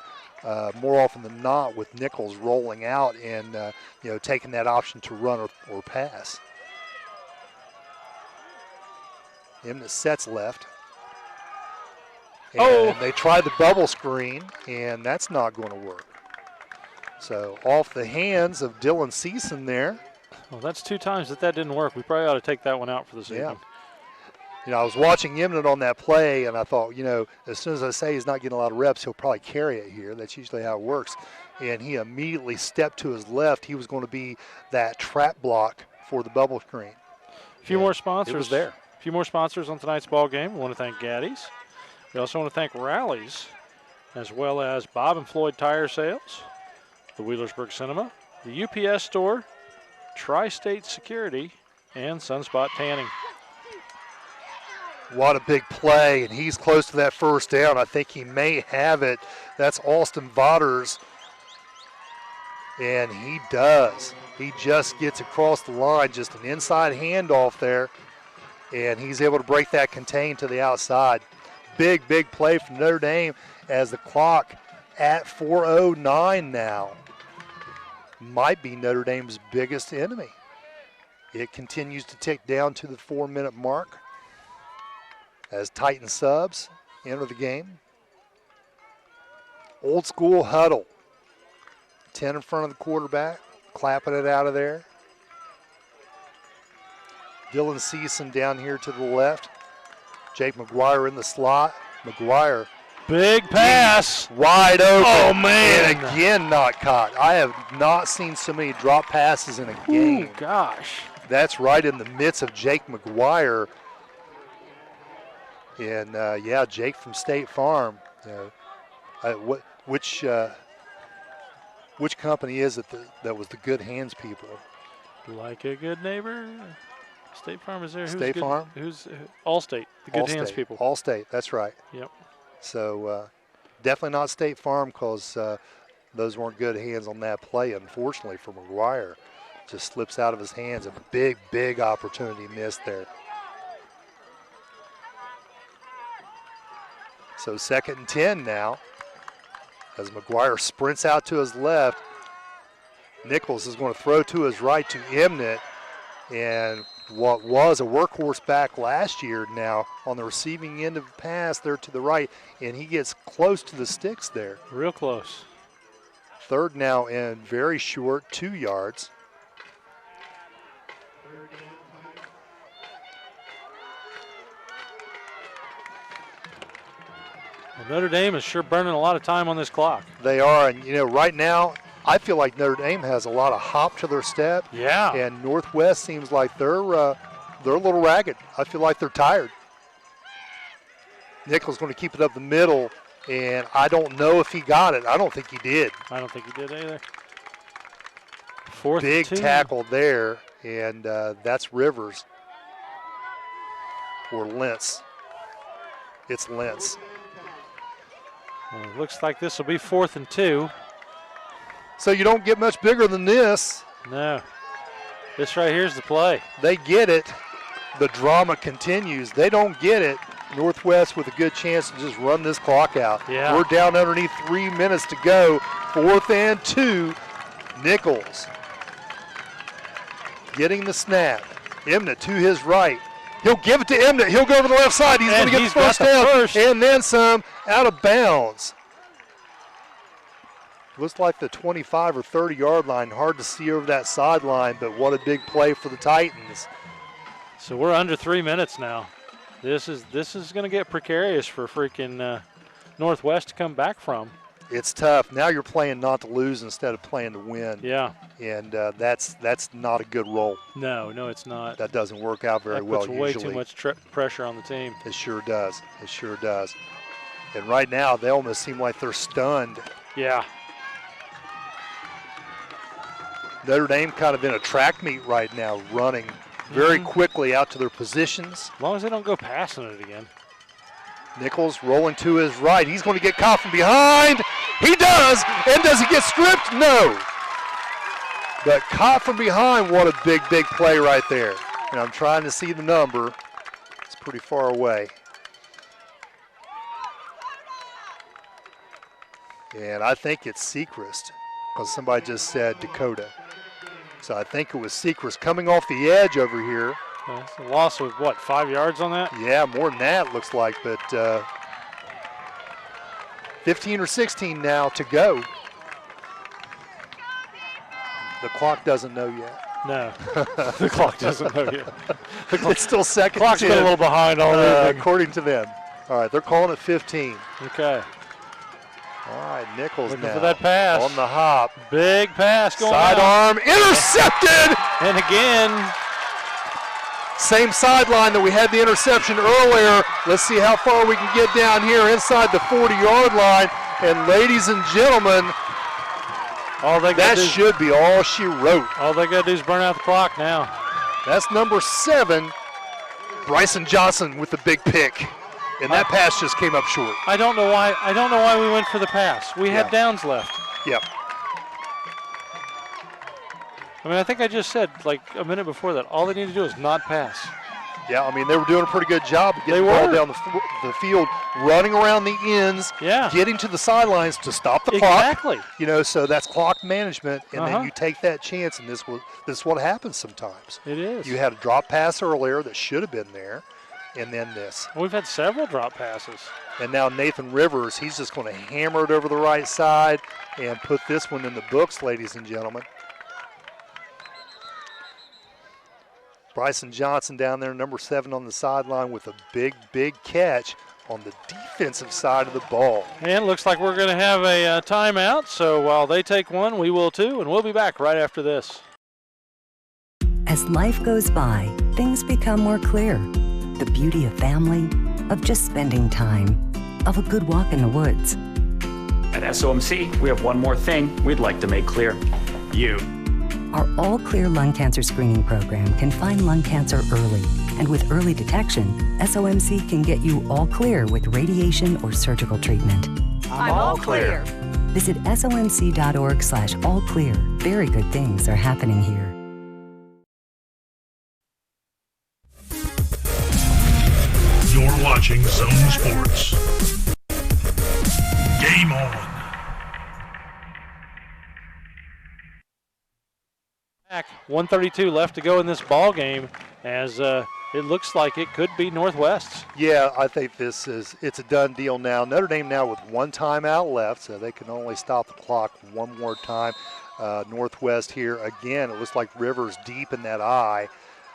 more often than not with Nichols rolling out and taking that option to run or pass. Imnett sets left. And they tried the bubble screen, and that's not going to work. So off the hands of Dylan Season there. Well, that's 2 times that didn't work. We probably ought to take that one out for this evening. I was watching Imnett on that play, and I thought, as soon as I say he's not getting a lot of reps, he'll probably carry it here. That's usually how it works. And he immediately stepped to his left. He was going to be that trap block for the bubble screen. A few more sponsors. It was there. A few more sponsors on tonight's ball game. We want to thank Gaddy's. We also want to thank Rallies, as well as Bob and Floyd Tire Sales, the Wheelersburg Cinema, the UPS Store, Tri-State Security, and Sunspot Tanning. What a big play, and he's close to that first down. I think he may have it. That's Austin Vaughters, and he does. He just gets across the line, just an inside handoff there, and he's able to break that contain to the outside. Big, big play from Notre Dame as the clock at 4:09 now might be Notre Dame's biggest enemy. It continues to tick down to the 4-minute mark as Titan subs enter the game. Old school huddle. 10 in front of the quarterback, clapping it out of there. Dylan Season down here to the left. Jake McGuire in the slot. McGuire. Big pass. Wide open. Oh, man. And again, not caught. I have not seen so many drop passes in a game. Oh, gosh. That's right in the midst of Jake McGuire. And, Jake from State Farm. Which company is it that was the Good Hands people? Like a good neighbor. State Farm is there. State Farm? Who's Allstate, the Good Hands people. Allstate, that's right. Yep. So definitely not State Farm because those weren't good hands on that play, unfortunately, for McGuire. Just slips out of his hands. A big, big opportunity missed there. So 2nd and 10 now as McGuire sprints out to his left. Nichols is going to throw to his right to Imnett. And what was a workhorse back last year now on the receiving end of the pass there to the right, and he gets close to the sticks there. Real close. 3rd now and very short, 2 yards. Well, Notre Dame is sure burning a lot of time on this clock. They are, and right now, I feel like Notre Dame has a lot of hop to their step. Yeah. And Northwest seems like they're a little ragged. I feel like they're tired. Nichols going to keep it up the middle, and I don't know if he got it. I don't think he did. I don't think he did either. 4th Big and 2. tackle there, and that's Rivers or Lentz. It's Lentz. Well, it looks like this will be 4th and 2. So you don't get much bigger than this. No. This right here's the play. They get it. The drama continues. They don't get it. Northwest with a good chance to just run this clock out. Yeah. We're down underneath 3 minutes to go. 4th and 2. Nichols getting the snap. Imnett to his right. He'll give it to Emnett. He'll go over the left side. He's going to get the first down and then some, out of bounds. Looks like the 25 or 30-yard line. Hard to see over that sideline, but what a big play for the Titans. So we're under 3 minutes now. This is going to get precarious for freaking Northwest to come back from. It's tough. Now you're playing not to lose instead of playing to win. Yeah. And that's not a good role. No, it's not. That doesn't work out very well usually. That puts way too much pressure on the team. It sure does. It sure does. And right now they almost seem like they're stunned. Yeah. Notre Dame kind of in a track meet right now, running very quickly out to their positions. As long as they don't go passing it again. Nichols rolling to his right. He's going to get caught from behind. He does. And does he get stripped? No. But caught from behind, what a big play right there. And I'm trying to see the number. It's pretty far away. And I think it's Sechrist, because somebody just said Dakota. So I think it was Sechrist coming off the edge over here. It's a loss of, 5 yards on that? Yeah, more than that looks like, but 15 or 16 now to go. The clock doesn't know yet. No, the clock doesn't know yet. It's still second. Clock's been a little behind already. According to them. All right, they're calling it 15. Okay. All right, Nichols looking now for that pass. On the hop. Big pass going Sidearm, intercepted! And again. Same sideline that we had the interception earlier. Let's see how far we can get down here inside the 40-yard line. And ladies and gentlemen, that should be all she wrote. All they got to do is burn out the clock now. That's number 7, Bryson Johnson with the big pick. And that pass just came up short. I don't know why we went for the pass. We had downs left. Yep. I mean, I think I just said like a minute before that, all they need to do is not pass. Yeah, I mean, they were doing a pretty good job of getting the ball down the field, running around the ends, getting to the sidelines to stop the clock. Exactly. So that's clock management, and then you take that chance, and this is what happens sometimes. It is. You had a drop pass earlier that should have been there, and then this. We've had several drop passes. And now Nathan Rivers, he's just going to hammer it over the right side and put this one in the books, ladies and gentlemen. Bryson Johnson down there, number 7 on the sideline with a big catch on the defensive side of the ball. And looks like we're going to have a timeout, so while they take one, we will too, and we'll be back right after this. As life goes by, things become more clear. The beauty of family, of just spending time, of a good walk in the woods. At SOMC, we have one more thing we'd like to make clear. You. Our All Clear Lung Cancer Screening Program can find lung cancer early. And with early detection, SOMC can get you all clear with radiation or surgical treatment. I'm all clear. Visit somc.org/allclear. Very good things are happening here. You're watching Zone Sports. Game on. Back, 1:32 left to go in this ball game, as it looks like it could be Northwest's. Yeah, I think it's a done deal now. Notre Dame now with 1 timeout left, so they can only stop the clock one more time. Northwest here again. It looks like Rivers deep in that eye.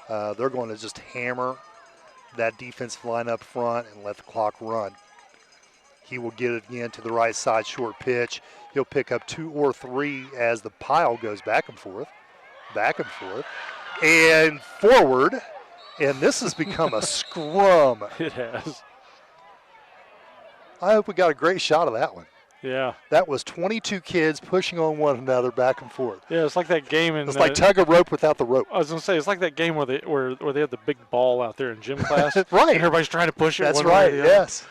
They're going to just hammer that defensive line up front and let the clock run. He will get it again to the right side, short pitch. He'll pick up 2 or 3 as the pile goes back and forth, and forward. And this has become a scrum. It has. I hope we got a great shot of that one. Yeah. That was 22 kids pushing on one another back and forth. Yeah, it's like that game in. It's like tug of rope without the rope. I was gonna say it's like that game where they have the big ball out there in gym class. Right. And everybody's trying to push it. That's one right. way or the Yes.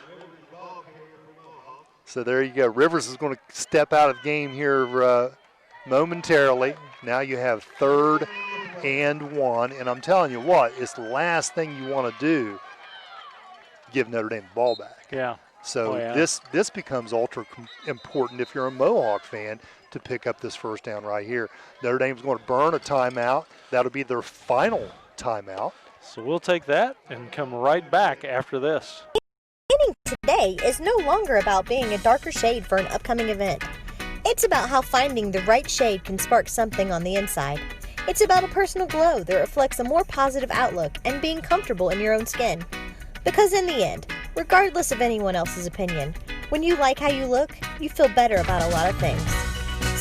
So there you go. Rivers is going to step out of game here momentarily. Now you have 3rd and 1, and I'm telling you what, it's the last thing you want to do. Give Notre Dame the ball back. Yeah. So this becomes ultra important if you're a Mohawk fan to pick up this first down right here. Notre Dame's going to burn a timeout. That'll be their final timeout. So we'll take that and come right back after this. Painting today is no longer about being a darker shade for an upcoming event. It's about how finding the right shade can spark something on the inside. It's about a personal glow that reflects a more positive outlook and being comfortable in your own skin. Because in the end, regardless of anyone else's opinion, when you like how you look, you feel better about a lot of things.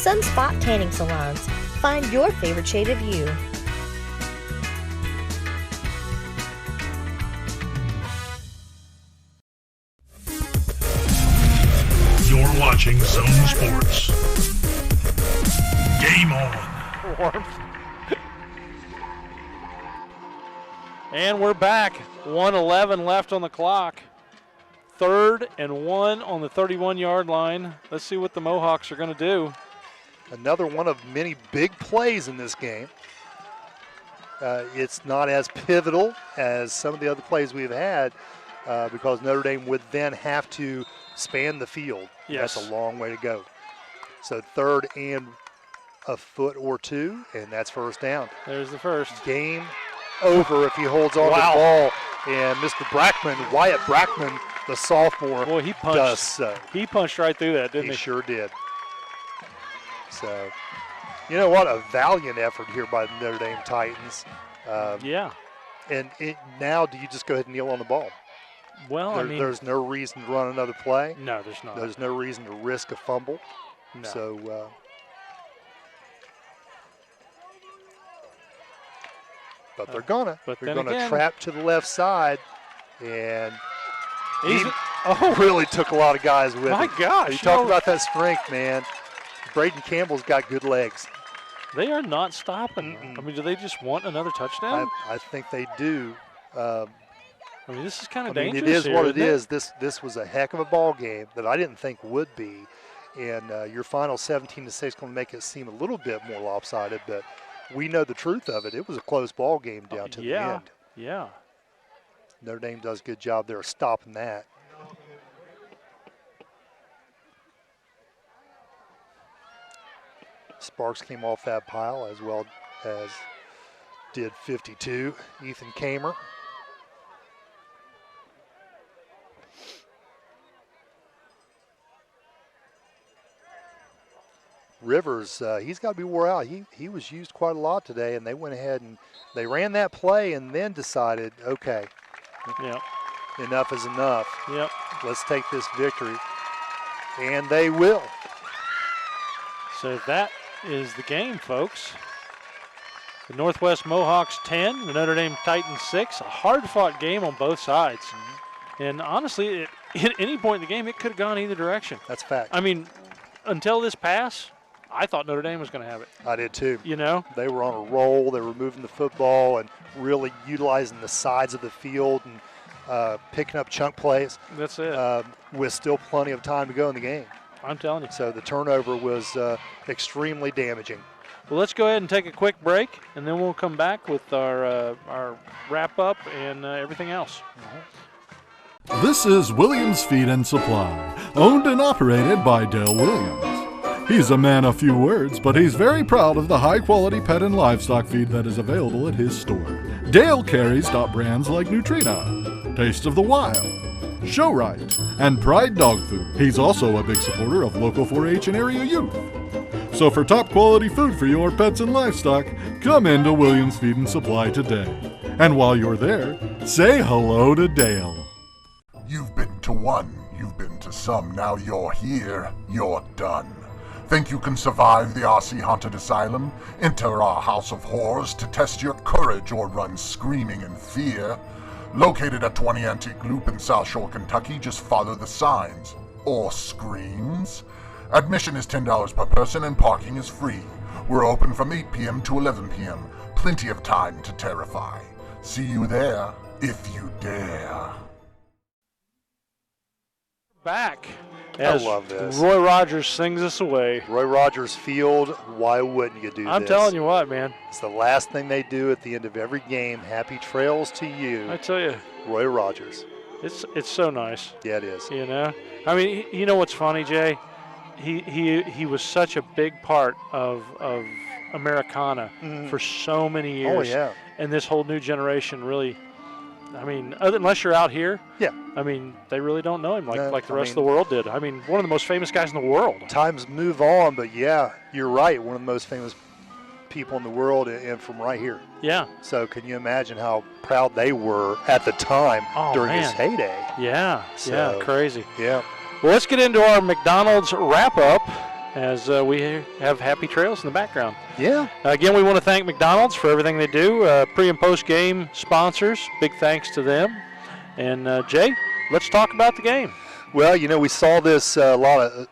Sunspot Tanning Salons. Find your favorite shade of you. You're watching Zone Sports. Game on. Warmth. And we're back. 1:11 left on the clock. 3rd and 1 on the 31-yard line. Let's see what the Mohawks are going to do. Another one of many big plays in this game. It's not as pivotal as some of the other plays we've had because Notre Dame would then have to span the field. Yes. That's a long way to go. So 3rd and a foot or two, and that's first down. There's the first. Game over if he holds on to the ball. And Mr. Brackman, Wyatt Brackman, the sophomore, boy, he punched, does so. He punched right through that, didn't he? He sure did. So, you know what? A valiant effort here by the Notre Dame Titans. Yeah. And now do you just go ahead and kneel on the ball? Well, there's no reason to run another play. No, there's not. There's no reason to risk a fumble. No. So, but they're gonna. They're gonna trap to the left side, and he really took a lot of guys with him. My gosh! You talk about that strength, man. Braden Campbell's got good legs. They are not stopping. I mean, do they just want another touchdown? I think they do. I mean, this is kind of dangerous. It is here, what it isn't is. This was a heck of a ball game that I didn't think would be, and your final 17-6 going to make it seem a little bit more lopsided, but we know the truth of it. It was a close ball game down to the end. Yeah. Notre Dame does a good job there of stopping that. Sparks came off that pile as well as did 52, Ethan Kamer. Rivers, he's got to be wore out. He was used quite a lot today, and they went ahead and they ran that play and then decided, okay, enough is enough. Yep. Let's take this victory. And they will. So that is the game, folks. The Northwest Mohawks 10, the Notre Dame Titans 6. A hard-fought game on both sides. And honestly, at any point in the game, it could have gone either direction. That's a fact. I mean, until this pass, I thought Notre Dame was going to have it. I did too. You know? They were on a roll. They were moving the football and really utilizing the sides of the field and picking up chunk plays. That's it. With still plenty of time to go in the game. I'm telling you. So the turnover was extremely damaging. Well, let's go ahead and take a quick break, and then we'll come back with our wrap-up and everything else. This is Williams Feed and Supply, owned and operated by Dale Williams. He's a man of few words, but he's very proud of the high-quality pet and livestock feed that is available at his store. Dale carries top brands like Nutrina, Taste of the Wild, Show Right, and Pride Dog Food. He's also a big supporter of local 4-H and area youth. So for top quality food for your pets and livestock, come into Williams Feed and Supply today. And while you're there, say hello to Dale. You've been to one, you've been to some, now you're here, you're done. Think you can survive the RC Haunted Asylum? Enter our House of Horrors to test your courage or run screaming in fear. Located at 20 Antique Loop in South Shore, Kentucky, just follow the signs. Or screams. Admission is $10 per person and parking is free. We're open from 8 p.m. to 11 p.m. Plenty of time to terrify. See you there, if you dare. Back. I love this. Roy Rogers sings us away. Roy Rogers Field, why wouldn't you do this? I'm telling you what, man. It's the last thing they do at the end of every game. Happy trails to you. I tell you. Roy Rogers. It's so nice. Yeah, it is. You know? I mean, you know what's funny, Jay? He was such a big part of Americana for so many years. Oh, yeah. And this whole new generation really, I mean, unless you're out here, yeah. I mean, they really don't know him like the rest of mean, the world did. I mean, one of the most famous guys in the world. Times move on, but yeah, you're right. One of the most famous people in the world, and from right here. Yeah. So can you imagine how proud they were at the time during his heyday? Yeah. So, yeah. Crazy. Yeah. Well, let's get into our McDonald's wrap-up as we have Happy Trails in the background. Yeah. Again, we want to thank McDonald's for everything they do. Pre- and post-game sponsors, big thanks to them. And, Jay, let's talk about the game. Well, you know, we saw this a lot of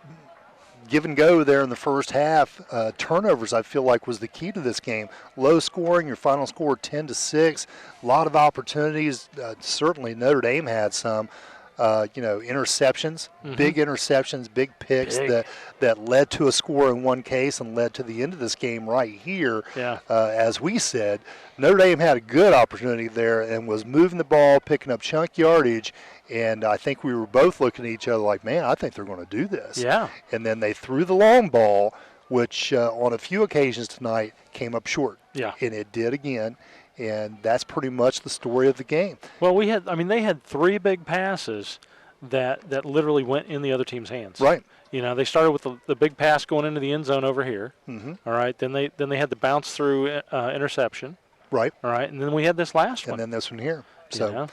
give and go there in the first half. Turnovers, I feel like, was the key to this game. Low scoring, your final score 10-6. A lot of opportunities. Certainly Notre Dame had some. Interceptions, big interceptions, big picks that led to a score in one case and led to the end of this game right here. Yeah. As we said, Notre Dame had a good opportunity there and was moving the ball, picking up chunk yardage, and I think we were both looking at each other like, man, I think they're going to do this. Yeah. And then they threw the long ball, which on a few occasions tonight came up short. Yeah. And it did again. And that's pretty much the story of the game. Well, they had 3 big passes that literally went in the other team's hands. Right. You know, they started with the big pass going into the end zone over here. Mm-hmm. All right. Then they had the bounce through interception. Right. All right. And then we had this last one. And then this one here. So yeah.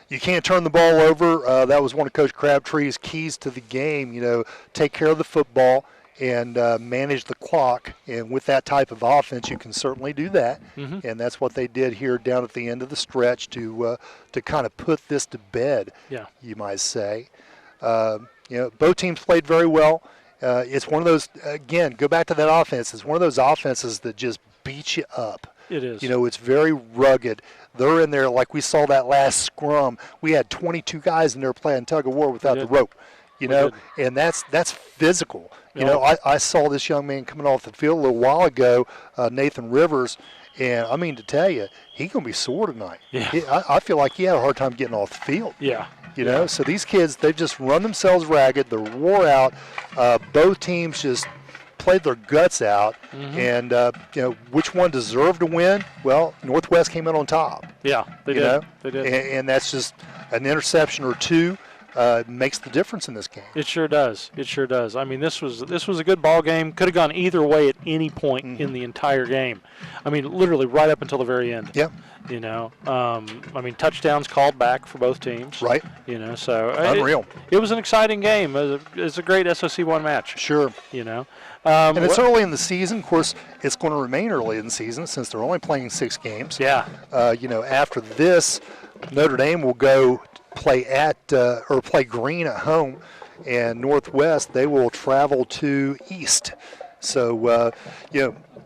You can't turn the ball over. That was one of Coach Crabtree's keys to the game. You know, take care of the football and manage the clock. And with that type of offense, you can certainly do that. Mm-hmm. And that's what they did here down at the end of the stretch to kind of put this to bed, you might say. Both teams played very well. It's one of those, again, go back to that offense. It's one of those offenses that just beats you up. It is. You know, it's very rugged. They're in there like we saw that last scrum. We had 22 guys in there playing tug of war without the rope. You know, and that's physical. You know, I saw this young man coming off the field a little while ago, Nathan Rivers, and I mean to tell you, he's going to be sore tonight. Yeah. I feel like he had a hard time getting off the field. Yeah. You know, so these kids, they've just run themselves ragged. They're wore out. Both teams just played their guts out. Mm-hmm. And, which one deserved to win? Well, Northwest came in on top. Yeah, they did. Know? They did. And that's just an interception or two. Makes the difference in this game. It sure does. It sure does. I mean, this was a good ball game. Could have gone either way at any point in the entire game. I mean, literally right up until the very end. Yeah. You know, touchdowns called back for both teams. Right. You know, so unreal. It was an exciting game. It's a great SOC1 match. Sure. You know, and it's early in the season. Of course, it's going to remain early in the season since they're only playing 6 games. Yeah. After this, Notre Dame will go play play Green at home, and Northwest they will travel to East. So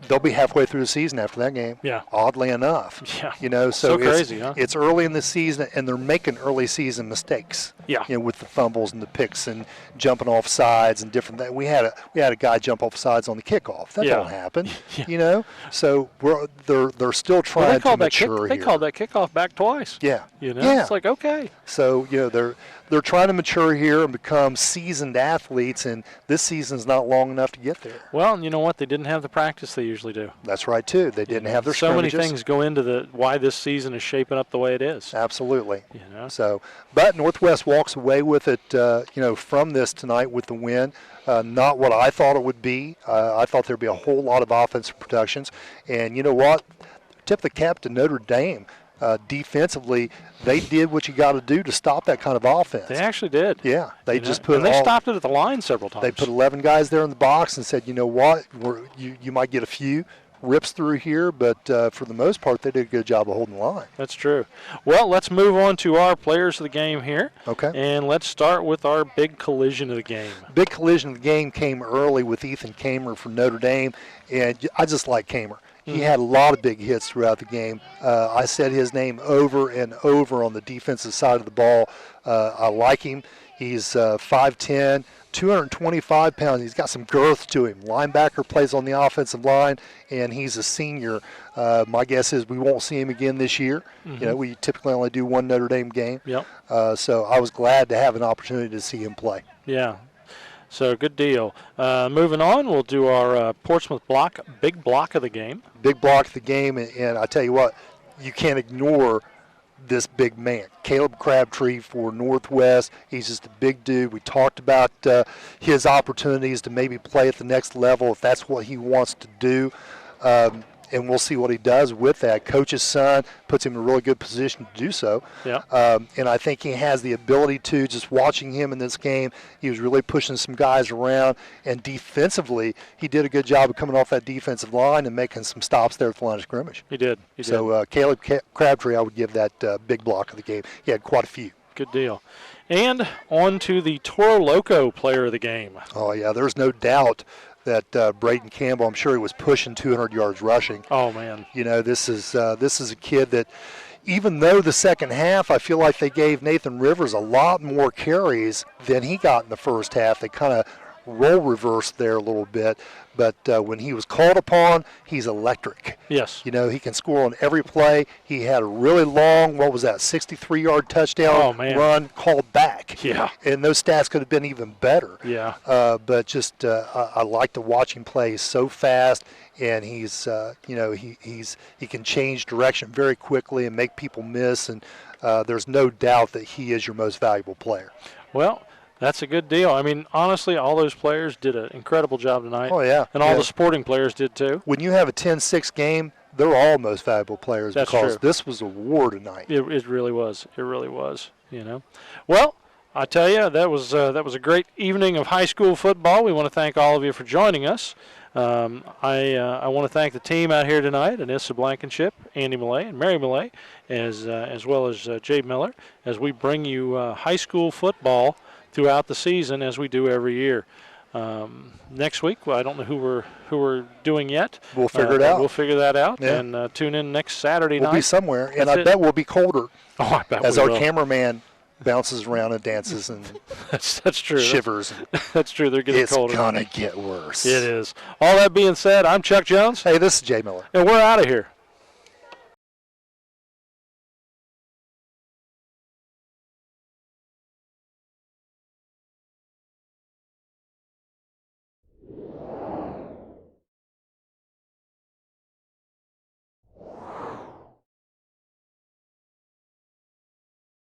they'll be halfway through the season after that game. Yeah. Oddly enough. Yeah. So crazy, huh? It's early in the season, and they're making early season mistakes. Yeah. With the fumbles and the picks and jumping off sides and different things. We had a guy jump off sides on the kickoff. That don't happen. Yeah. So they're still trying to mature They called that kickoff back twice. Yeah. It's like, okay. So they're trying to mature here and become seasoned athletes, and this season's not long enough to get there. Well, you know what? They didn't have the practice they usually do. That's right, too. They didn't have their scrimmages. So many things go into why this season is shaping up the way it is. Absolutely. So, but Northwest walks away with it, from this tonight with the win. Not what I thought it would be. I thought there'd be a whole lot of offensive productions. And you know what? Tip the cap to Notre Dame. Defensively, they did what you got to do to stop that kind of offense. They actually did. Yeah, they just they stopped it at the line several times. They put 11 guys there in the box and said, you know what, you might get a few rips through here, but for the most part, they did a good job of holding the line. That's true. Well, let's move on to our players of the game here. Okay. And let's start with our big collision of the game. Big collision of the game came early with Ethan Kamer from Notre Dame, and I just like Kamer. He had a lot of big hits throughout the game. I said his name over and over on the defensive side of the ball. I like him. He's 5'10", 225 pounds. He's got some girth to him. Linebacker, plays on the offensive line, and he's a senior. My guess is we won't see him again this year. Mm-hmm. We typically only do one Notre Dame game. Yep. So I was glad to have an opportunity to see him play. Yeah. So good deal. Moving on, we'll do our Portsmouth big block of the game. Big block of the game, and I tell you what, you can't ignore this big man, Caleb Crabtree for Northwest. He's just a big dude. We talked about his opportunities to maybe play at the next level if that's what he wants to do. And we'll see what he does with that. Coach's son puts him in a really good position to do so. Yeah. And I think he has the ability to, just watching him in this game, he was really pushing some guys around. And defensively, he did a good job of coming off that defensive line and making some stops there at the line of scrimmage. He did. So Caleb Crabtree, I would give that big block of the game. He had quite a few. Good deal. And on to the Toro Loco player of the game. Oh, yeah, there's no doubt that Braden Campbell, I'm sure he was pushing 200 yards rushing. Oh, man. You know, this is a kid that, even though the second half, I feel like they gave Nathan Rivers a lot more carries than he got in the first half. They kind of role reversed there a little bit. But when he was called upon, he's electric. Yes. You know, he can score on every play. He had a really long, 63-yard touchdown run called back. Yeah. And those stats could have been even better. Yeah. But just I like to watch him play. He's so fast, and he's he can change direction very quickly and make people miss. And there's no doubt that he is your most valuable player. Well, that's a good deal. I mean, honestly, all those players did an incredible job tonight. Oh, yeah. And all the supporting players did, too. When you have a 10-6 game, they're all most valuable players. That's because true. This was a war tonight. It really was. It really was, you know. Well, I tell you, that was a great evening of high school football. We want to thank all of you for joining us. I want to thank the team out here tonight, Anissa Blankenship, Andy Millay, and Mary Millay, as well as Jay Miller, as we bring you high school football throughout the season, as we do every year. Next week, I don't know who we're doing yet. We'll figure it out. We'll figure that out, yeah. And tune in next Saturday night. We'll be somewhere, and I bet we'll be colder. Oh, I bet as we our will. cameraman bounces around and dances and that's true. Shivers. That's true. They're getting colder. It's gonna get worse. It is. All that being said, I'm Chuck Jones. Hey, this is Jay Miller, and we're out of here.